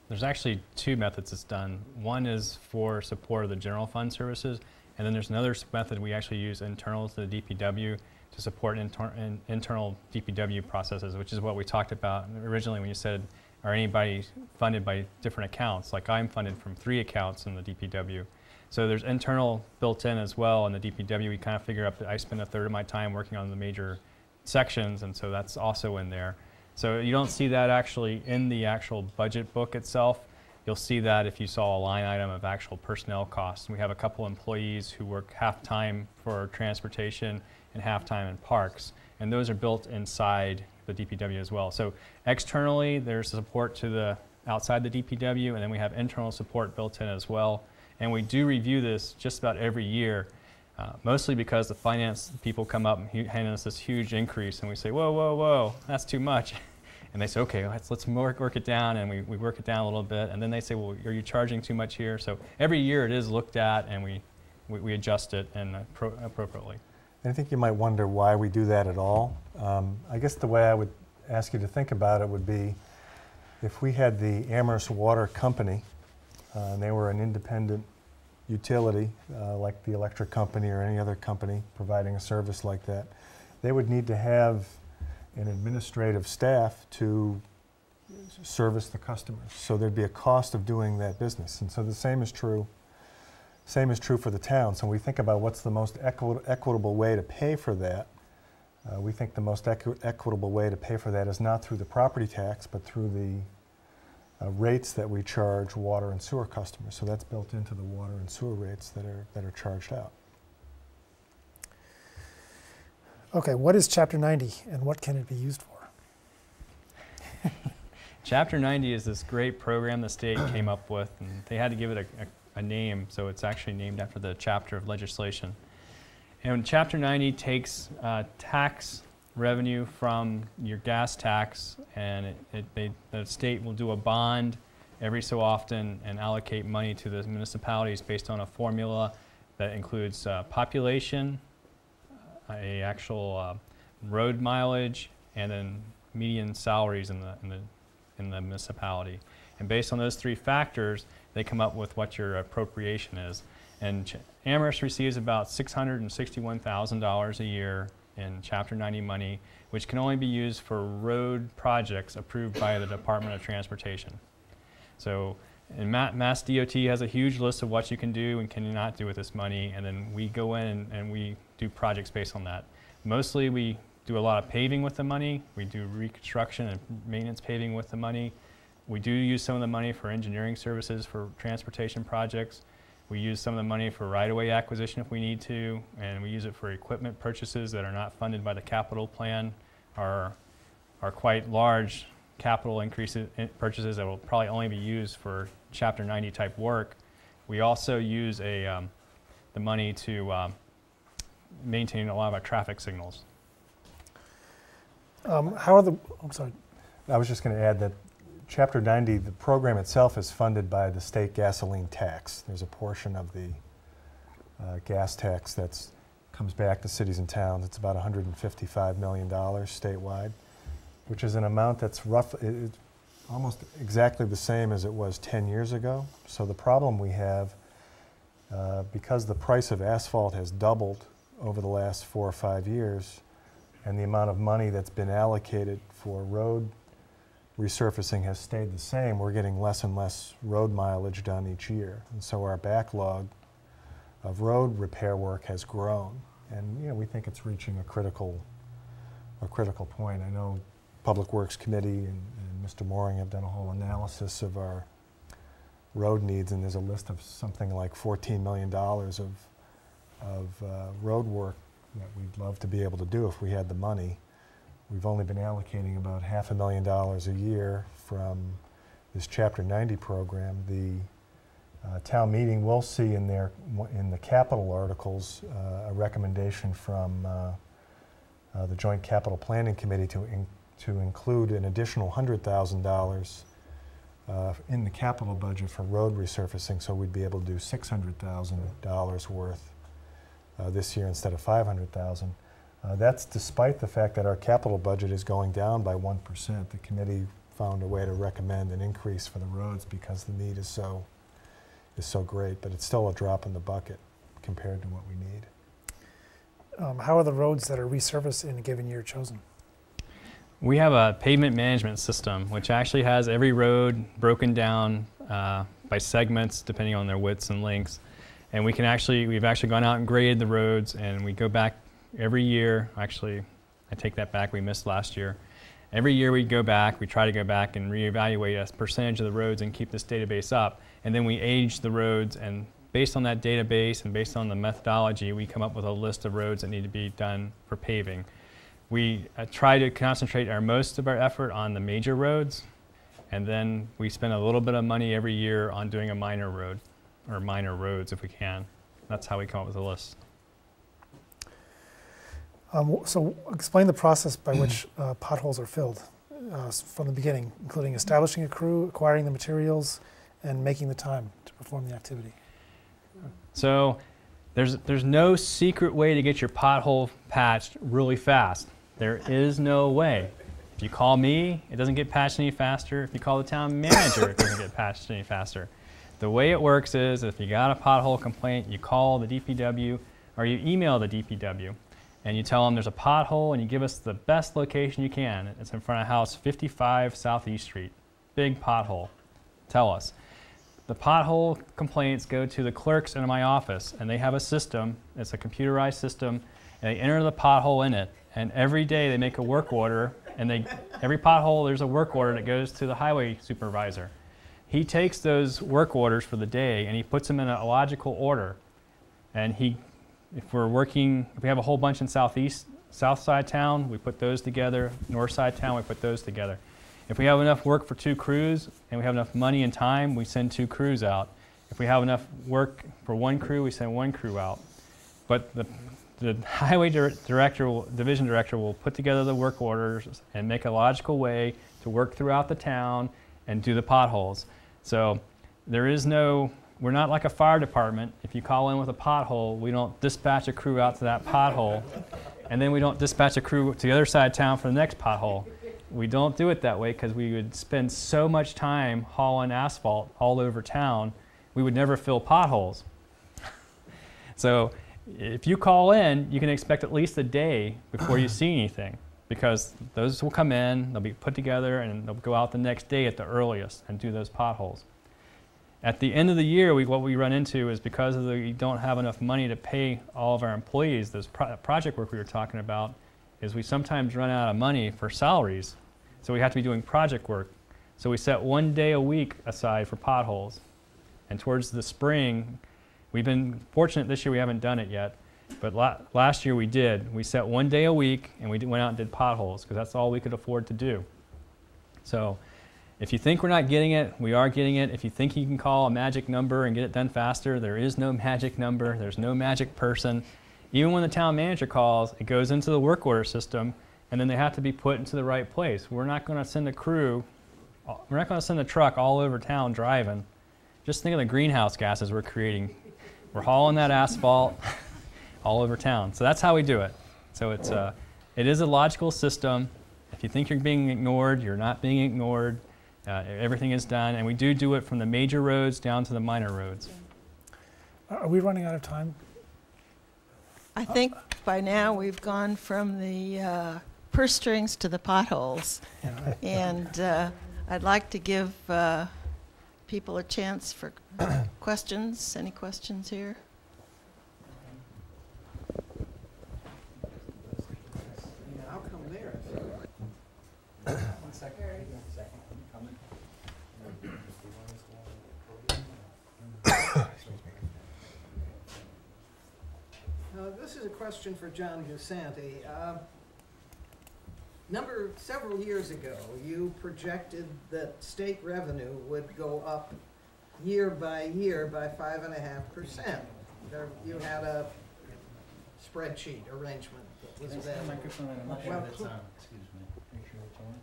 There's actually two methods it's done. One is for support of the general fund services, and then there's another method we actually use internal to the DPW to support internal DPW processes, which is what we talked about originally when you said, are anybody funded by different accounts? Like I'm funded from 3 accounts in the DPW. So there's internal built in as well in the DPW. We kind of figure out that I spend a third of my time working on the major sections, and so that's also in there. So you don't see that actually in the actual budget book itself. You'll see that if you saw a line item of actual personnel costs. We have a couple employees who work half-time for transportation and half-time in parks, and those are built inside the DPW as well. So externally, there's support to the outside the DPW, and then we have internal support built in as well. And we do review this just about every year, mostly because the finance people come up and hand us this huge increase, and we say, whoa, whoa, whoa, that's too much. And they say, okay, let's work it down, and we work it down a little bit. And then they say, well, are you charging too much here? So every year it is looked at, and we adjust it and appropriately. I think you might wonder why we do that at all. I guess the way I would ask you to think about it would be if we had the Amherst Water Company, and they were an independent utility, like the electric company or any other company providing a service like that, they would need to have an administrative staff to service the customers. So there'd be a cost of doing that business. And so the same is true for the town. So when we think about what's the most equitable way to pay for that, we think the most equitable way to pay for that is not through the property tax, but through the rates that we charge water and sewer customers. So that's built into the water and sewer rates that are charged out. Okay, what is Chapter 90 and what can it be used for? Chapter 90 is this great program the state came up with, and they had to give it a name, so it's actually named after the chapter of legislation. And Chapter 90 takes tax revenue from your gas tax, and the state will do a bond every so often and allocate money to the municipalities based on a formula that includes population, a actual road mileage, and then median salaries in the municipality. And based on those three factors, they come up with what your appropriation is. And Amherst receives about $661,000 a year in Chapter 90 money, which can only be used for road projects approved by the Department of Transportation. So Mass DOT has a huge list of what you can do and cannot do with this money, and then we go in and we do projects based on that. Mostly we do a lot of paving with the money. We do reconstruction and maintenance paving with the money. We do use some of the money for engineering services for transportation projects. We use some of the money for right-of-way acquisition if we need to, and we use it for equipment purchases that are not funded by the capital plan, are quite large capital purchases that will probably only be used for Chapter 90 type work. We also use the money to maintain a lot of our traffic signals. How are the, I'm sorry. I was just going to add that Chapter 90, the program itself is funded by the state gasoline tax. There's a portion of the gas tax that comes back to cities and towns. It's about $155 million statewide, which is an amount that's roughly almost exactly the same as it was 10 years ago. So the problem we have, because the price of asphalt has doubled over the last 4 or 5 years, and the amount of money that's been allocated for road resurfacing has stayed the same, we're getting less and less road mileage done each year. And so our backlog of road repair work has grown. And we think it's reaching a critical point. I know Public Works Committee and Mr. Mooring have done a whole analysis of our road needs, and there's a list of something like $14 million of road work that we'd love to be able to do if we had the money. We've only been allocating about $500,000 a year from this Chapter 90 program. The town meeting will see in the capital articles a recommendation from the Joint Capital Planning Committee to include an additional $100,000 in the capital budget for road resurfacing, so we'd be able to do $600,000 worth this year instead of $500,000. That's despite the fact that our capital budget is going down by 1%. The committee found a way to recommend an increase for the roads because the need is so great, but it's still a drop in the bucket compared to what we need. How are the roads that are resurfaced in a given year chosen? We have a pavement management system, which actually has every road broken down by segments depending on their widths and lengths. And we've actually gone out and graded the roads, and we go back every year. Actually, I take that back, we missed last year. Every year we try to go back and reevaluate a percentage of the roads and keep this database up. And then we age the roads, and based on that database and based on the methodology, we come up with a list of roads that need to be done for paving. We try to concentrate most of our effort on the major roads, and then we spend a little bit of money every year on doing a minor road, or minor roads if we can. That's how we come up with a list. So explain the process by which potholes are filled. from the beginning, including establishing a crew, acquiring the materials, and making the time to perform the activity. So there's no secret way to get your pothole patched really fast. There is no way. If you call me, it doesn't get patched any faster. If you call the town manager, it doesn't get patched any faster. The way it works is if you got a pothole complaint, you call the DPW or you email the DPW and you tell them there's a pothole and you give us the best location you can. It's in front of house 55 Southeast Street. Big pothole. Tell us. The pothole complaints go to the clerks in my office, and they have a system. It's a computerized system, and they enter the pothole in it. And every day they make a work order, and every pothole there's a work order that goes to the highway supervisor. He takes those work orders for the day and he puts them in a logical order. And if we have a whole bunch in south side town, we put those together. North side town, we put those together. If we have enough work for 2 crews and we have enough money and time, we send 2 crews out. If we have enough work for 1 crew, we send 1 crew out. But the highway division director will put together the work orders and make a logical way to work throughout the town and do the potholes. So we're not like a fire department. If you call in with a pothole, we don't dispatch a crew out to that pothole, and then we don't dispatch a crew to the other side of town for the next pothole. We don't do it that way because we would spend so much time hauling asphalt all over town, we would never fill potholes. So if you call in, you can expect at least a day before you see anything, because those will come in, they'll be put together, and they'll go out the next day at the earliest and do those potholes. At the end of the year, what we run into is because we don't have enough money to pay all of our employees, those project work we were talking about, is we sometimes run out of money for salaries. So we have to be doing project work. So we set 1 day a week aside for potholes. And towards the spring, we've been fortunate this year we haven't done it yet, but last year we did. We set 1 day a week and we went out and did potholes because that's all we could afford to do. So if you think we're not getting it, we are getting it. If you think you can call a magic number and get it done faster, there is no magic number. There's no magic person. Even when the town manager calls, it goes into the work order system, and then they have to be put into the right place. We're not going to send a crew, we're not going to send a truck all over town driving. Just think of the greenhouse gases we're creating. We're hauling that asphalt all over town. So that's how we do it. So it is a logical system. If you think you're being ignored, you're not being ignored. Everything is done, and we do it from the major roads down to the minor roads. Are we running out of time? I think by now we've gone from the purse strings to the potholes. Yeah. And I'd like to give people a chance for questions. Any questions here? How come there? One second. Coming. This is a question for John Gusanti. Several years ago, you projected that state revenue would go up year by year by 5.5%. You had a spreadsheet arrangement that was available. Microphone, I'm not sure Well, that's on. Excuse me. Make sure it's on.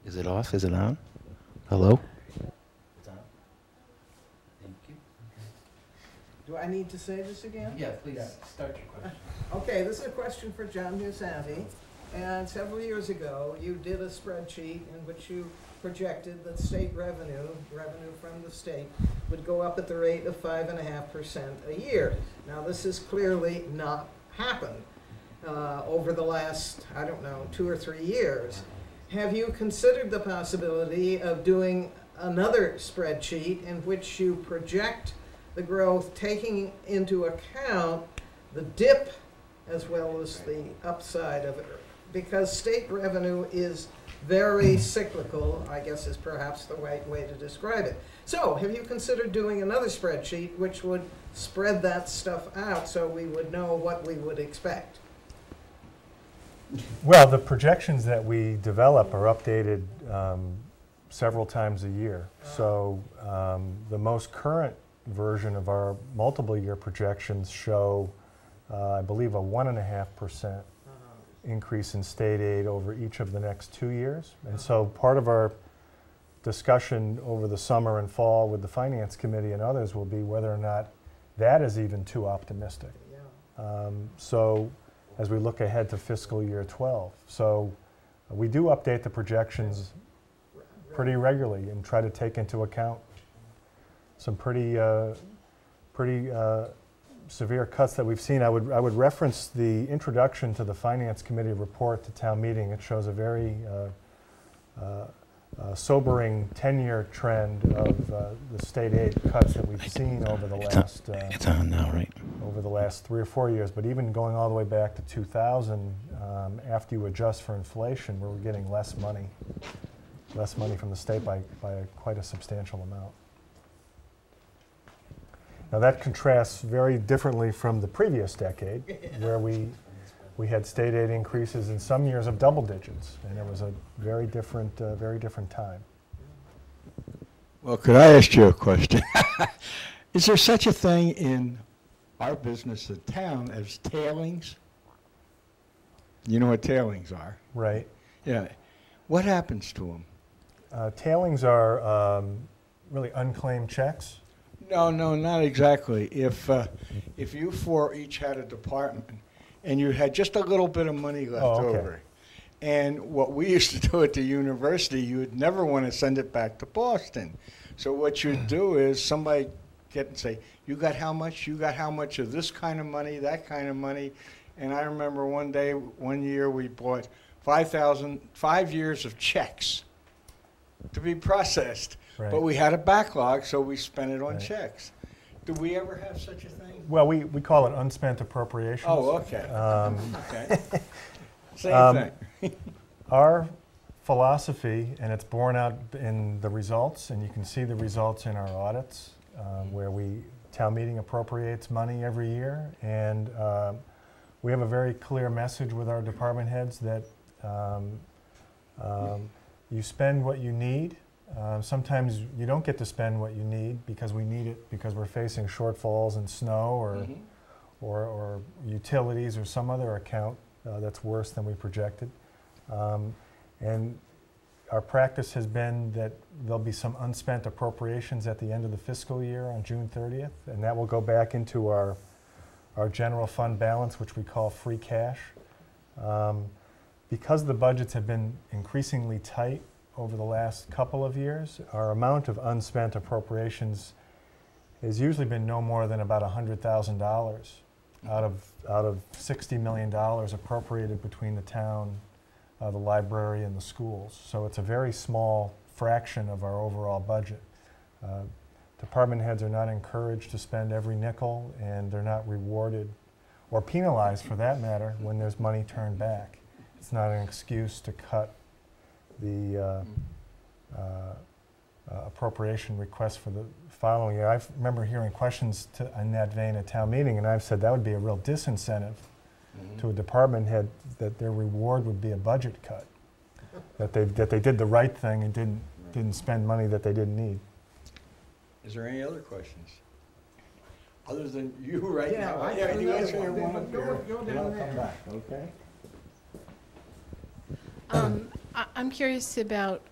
Is it off? Is it on? Hello? It's on. Thank you. Do I need to say this again? Yeah, please start your question. Okay, this is a question for John Gusanti. And several years ago, you did a spreadsheet in which you projected that state revenue from the state, would go up at the rate of 5.5% a year. Now, this has clearly not happened over the last, 2 or 3 years. Have you considered the possibility of doing another spreadsheet in which you project the growth, taking into account the dip as well as the upside of it? Because state revenue is very cyclical, I guess is perhaps the right way to describe it. So, have you considered doing another spreadsheet which would spread that stuff out so we would know what we would expect? Well, the projections that we develop are updated several times a year. So the most current version of our multiple year projections show, I believe, a 1.5% increase in state aid over each of the next 2 years. And so part of our discussion over the summer and fall with the Finance Committee and others will be whether or not that is even too optimistic. So as we look ahead to fiscal year 12. So we do update the projections pretty regularly and try to take into account some pretty severe cuts that we've seen. I would reference the introduction to the Finance Committee report to town meeting. It shows a very sobering 10-year trend of the state aid cuts that we've seen over the last It's on now, right? over the last 3 or 4 years. But even going all the way back to 2000, after you adjust for inflation, we were getting less money from the state by quite a substantial amount. Now that contrasts very differently from the previous decade, where we had state aid increases in some years of double digits, and it was a very different time. Well, could I ask you a question? Is there such a thing in our business, the town, as tailings? You know what tailings are? Right. Yeah. What happens to them? Tailings are really unclaimed checks. No, not exactly. If you four each had a department and you had just a little bit of money left over, and what we used to do at the university, you would never want to send it back to Boston. So what you'd do is somebody get and say, you got how much? You got how much of this kind of money, that kind of money? And I remember one year we bought 5 years of checks to be processed. Right. But we had a backlog, so we spent it on checks. Do we ever have such a thing? Well, we call it unspent appropriations. Oh, okay. Okay. Same thing. Our philosophy, and it's borne out in the results, and you can see the results in our audits, where town meeting appropriates money every year, and we have a very clear message with our department heads that you spend what you need. Sometimes you don't get to spend what you need because we need it because we're facing shortfalls in snow or utilities or some other account that's worse than we projected. And our practice has been that there'll be some unspent appropriations at the end of the fiscal year on June 30th, and that will go back into our general fund balance, which we call free cash. Because the budgets have been increasingly tight over the last couple of years, our amount of unspent appropriations has usually been no more than about $100,000 out of $60 million appropriated between the town, the library, and the schools. So it's a very small fraction of our overall budget. Department heads are not encouraged to spend every nickel, and they're not rewarded or penalized, for that matter, when there's money turned back. It's not an excuse to cut the appropriation request for the following year. I remember hearing questions in that vein at town meeting, and I've said that would be a real disincentive to a department head, that their reward would be a budget cut, that they did the right thing and didn't spend money that they didn't need. Is there any other questions? Other than you right now? I Yeah, have you another answer your one. one. Go and down I'll there. come back, okay? I'm curious about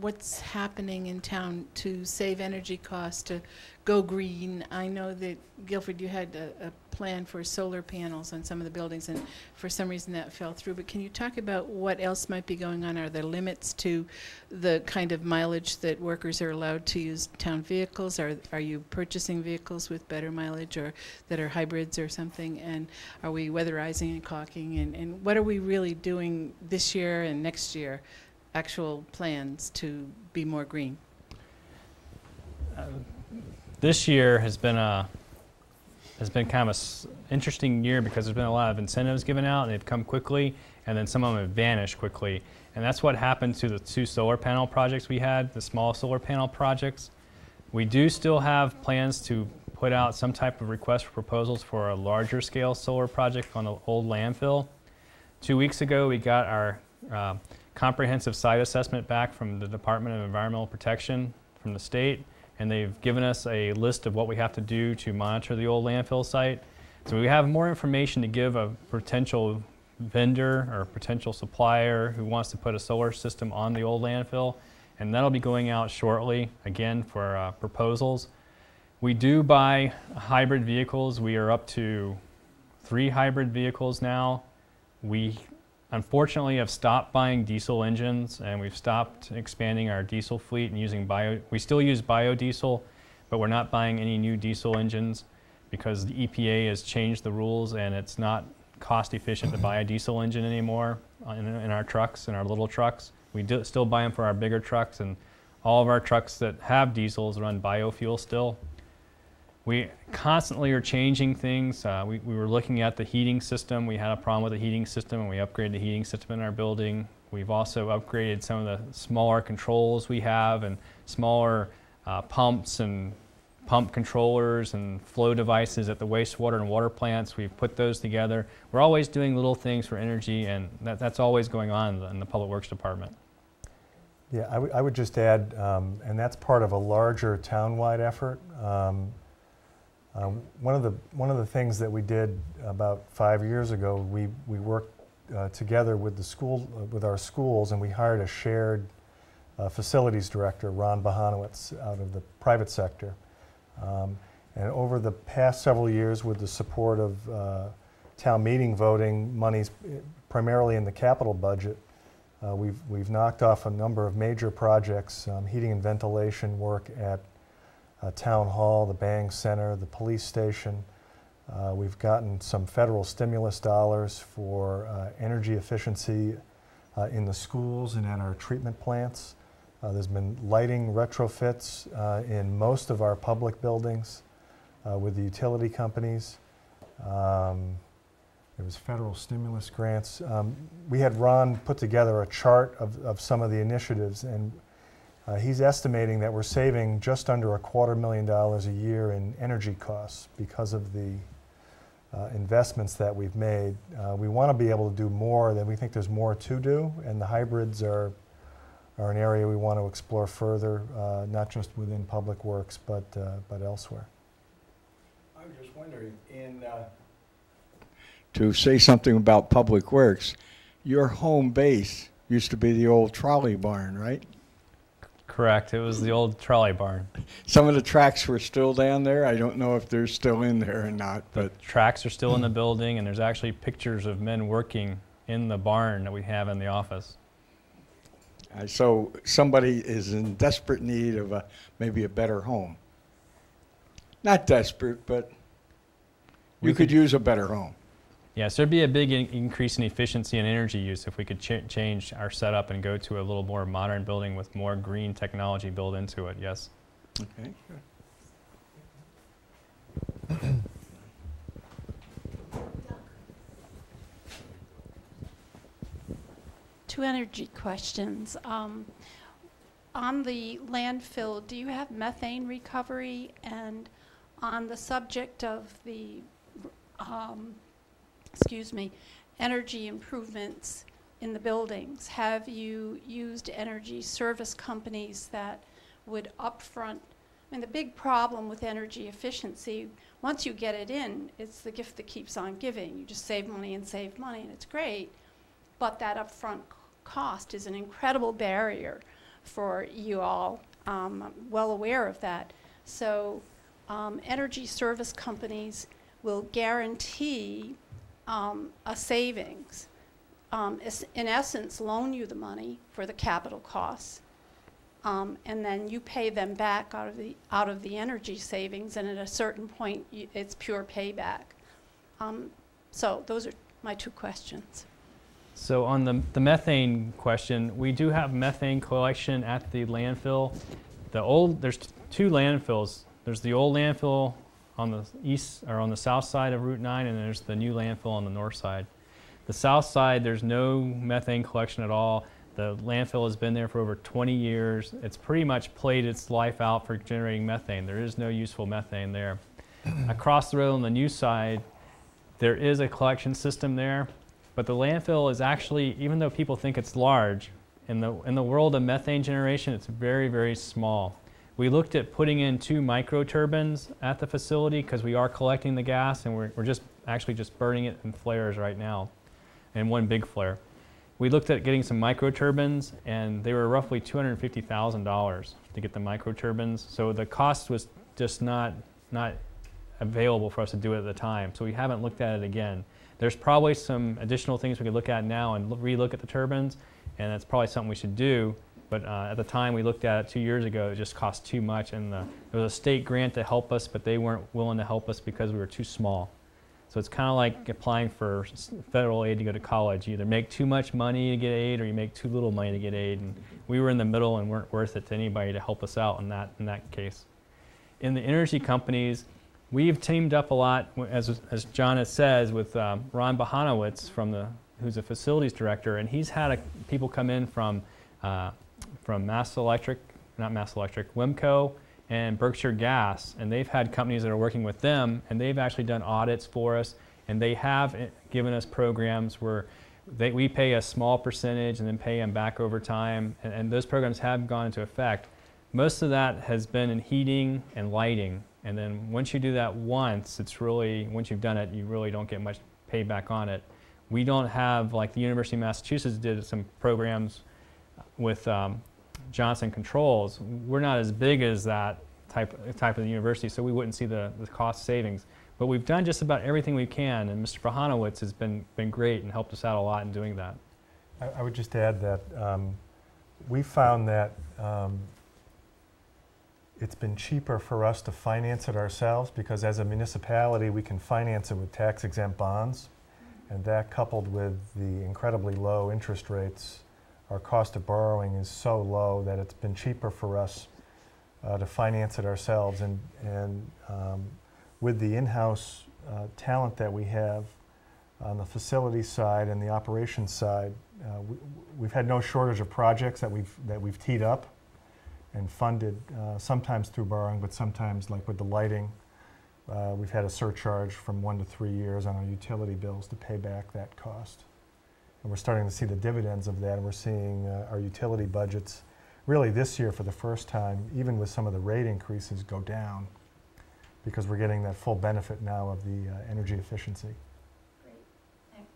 what's happening in town to save energy costs, to go green. I know that, Guilford, you had a plan for solar panels on some of the buildings, and for some reason that fell through. But can you talk about what else might be going on? Are there limits to the kind of mileage that workers are allowed to use town vehicles? Are you purchasing vehicles with better mileage or that are hybrids or something? And are we weatherizing and caulking? And what are we really doing this year and next year, actual plans to be more green? This year has been kind of an interesting year because there's been a lot of incentives given out, and they've come quickly, and then some of them have vanished quickly. And that's what happened to the 2 solar panel projects we had, the small solar panel projects. We do still have plans to put out some type of request for proposals for a larger scale solar project on the old landfill. 2 weeks ago, we got our comprehensive site assessment back from the Department of Environmental Protection from the state, and they've given us a list of what we have to do to monitor the old landfill site. So we have more information to give a potential vendor or potential supplier who wants to put a solar system on the old landfill, and that'll be going out shortly, again, for proposals. We do buy hybrid vehicles. We are up to 3 hybrid vehicles now. We unfortunately have stopped buying diesel engines, and we've stopped expanding our diesel fleet and using we still use biodiesel, but we're not buying any new diesel engines because the EPA has changed the rules and it's not cost efficient to buy a diesel engine anymore in our trucks, in our little trucks. We still buy them for our bigger trucks, and all of our trucks that have diesels run biofuel still. We constantly are changing things. We were looking at the heating system. We had a problem with the heating system, and we upgraded the heating system in our building. We've also upgraded some of the smaller controls we have, and smaller pumps and pump controllers and flow devices at the wastewater and water plants. We've put those together. We're always doing little things for energy, and that's always going on in the Public Works Department. Yeah, I would just add, and that's part of a larger town-wide effort. One of the things that we did about 5 years ago, we worked together with with our schools, and we hired a shared facilities director, Ron Bohanowitz, out of the private sector. And over the past several years, with the support of town meeting voting monies, primarily in the capital budget, we've knocked off a number of major projects, heating and ventilation work at Town Hall, the Bang Center, the police station. We've gotten some federal stimulus dollars for energy efficiency in the schools and at our treatment plants. There's been lighting retrofits in most of our public buildings with the utility companies. There was federal stimulus grants. We had Ron put together a chart of some of the initiatives, and he's estimating that we're saving just under $250,000 a year in energy costs because of the investments that we've made. We want to be able to do more, and we think there's more to do, and the hybrids are an area we want to explore further, not just within Public Works, but elsewhere. I was just wondering, to say something about Public Works, your home base used to be the old trolley barn, right? Correct. It was the old trolley barn. Some of the tracks were still down there. I don't know if they're still in there or not, but the tracks are still in the building, and there's actually pictures of men working in the barn that we have in the office. So somebody is in desperate need of maybe a better home. Not desperate, but you could use a better home. Yes, there'd be a big increase in efficiency and energy use if we could change our setup and go to a little more modern building with more green technology built into it, yes. Okay, good. Two energy questions. On the landfill, do you have methane recovery? And on the subject of the energy improvements in the buildings, have you used energy service companies that would upfront? I mean, the big problem with energy efficiency, once you get it in, it's the gift that keeps on giving. You just save money, and it's great. But that upfront cost is an incredible barrier for you all. I'm well aware of that. So energy service companies will guarantee a savings, in essence, loan you the money for the capital costs, and then you pay them back out of the energy savings, and at a certain point, it's pure payback. So those are my two questions. So on the methane question, we do have methane collection at the landfill. There's two landfills. There's the old landfill on the east or on the south side of Route 9, and there's the new landfill on the north side. The south side, there's no methane collection at all. The landfill has been there for over 20 years. It's pretty much played its life out for generating methane. There is no useful methane there. Across the road on the new side, there is a collection system there, but the landfill is actually, even though people think it's large, in the world of methane generation, it's very, very small. We looked at putting in 2 microturbines at the facility because we are collecting the gas, and we're just burning it in flares right now. and one big flare. We looked at getting some microturbines, and they were roughly $250,000 to get the microturbines. So the cost was just not available for us to do it at the time. So we haven't looked at it again. There's probably some additional things we could look at now and re-look at the turbines, and that's probably something we should do. But at the time we looked at it 2 years ago, it just cost too much, and there was a state grant to help us, but they weren't willing to help us because we were too small. So it's kind of like applying for federal aid to go to college. You either make too much money to get aid, or you make too little money to get aid. And we were in the middle and weren't worth it to anybody to help us out in that case. In the energy companies, we've teamed up a lot, as John says, with Ron Bohanowitz who's a facilities director, and he's had people come in from Wimco and Berkshire Gas, and they've had companies that are working with them, and they've actually done audits for us, and they have given us programs where we pay a small percentage and then pay them back over time, and those programs have gone into effect. Most of that has been in heating and lighting, and then once you do that once, once you've done it, you really don't get much payback on it. We don't have, like the University of Massachusetts did some programs with Johnson Controls. We're not as big as that type of university, so we wouldn't see the cost savings. But we've done just about everything we can, and Mr. Bohanowitz has been great and helped us out a lot in doing that. I would just add that we found that it's been cheaper for us to finance it ourselves, because as a municipality we can finance it with tax-exempt bonds, and that coupled with the incredibly low interest rates, our cost of borrowing is so low that it's been cheaper for us to finance it ourselves. And with the in-house talent that we have on the facilities side and the operations side, we've had no shortage of projects that we've teed up and funded, sometimes through borrowing, but sometimes, like with the lighting, we've had a surcharge from 1 to 3 years on our utility bills to pay back that cost. And we're starting to see the dividends of that, and we're seeing our utility budgets really this year for the first time, even with some of the rate increases, go down, because we're getting that full benefit now of the energy efficiency. Great, thanks.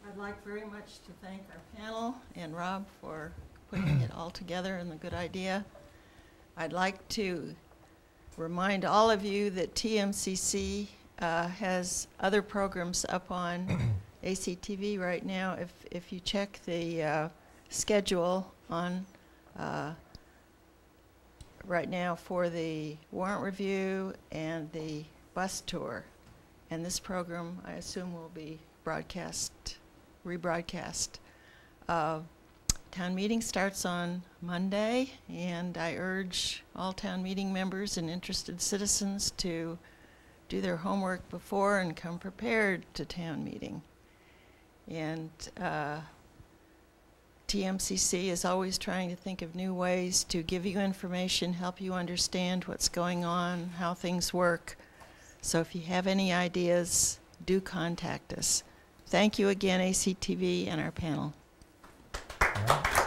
I'd like very much to thank our panel and Rob for putting it all together and the good idea. I'd like to remind all of you that TMCC has other programs up on ACTV right now. If you check the schedule on right now for the warrant review and the bus tour, and this program I assume will be rebroadcast. Town meeting starts on Monday, and I urge all town meeting members and interested citizens to do their homework before and come prepared to town meeting. And TMCC is always trying to think of new ways to give you information, help you understand what's going on, how things work. So if you have any ideas, do contact us. Thank you again, ACTV and our panel. All right.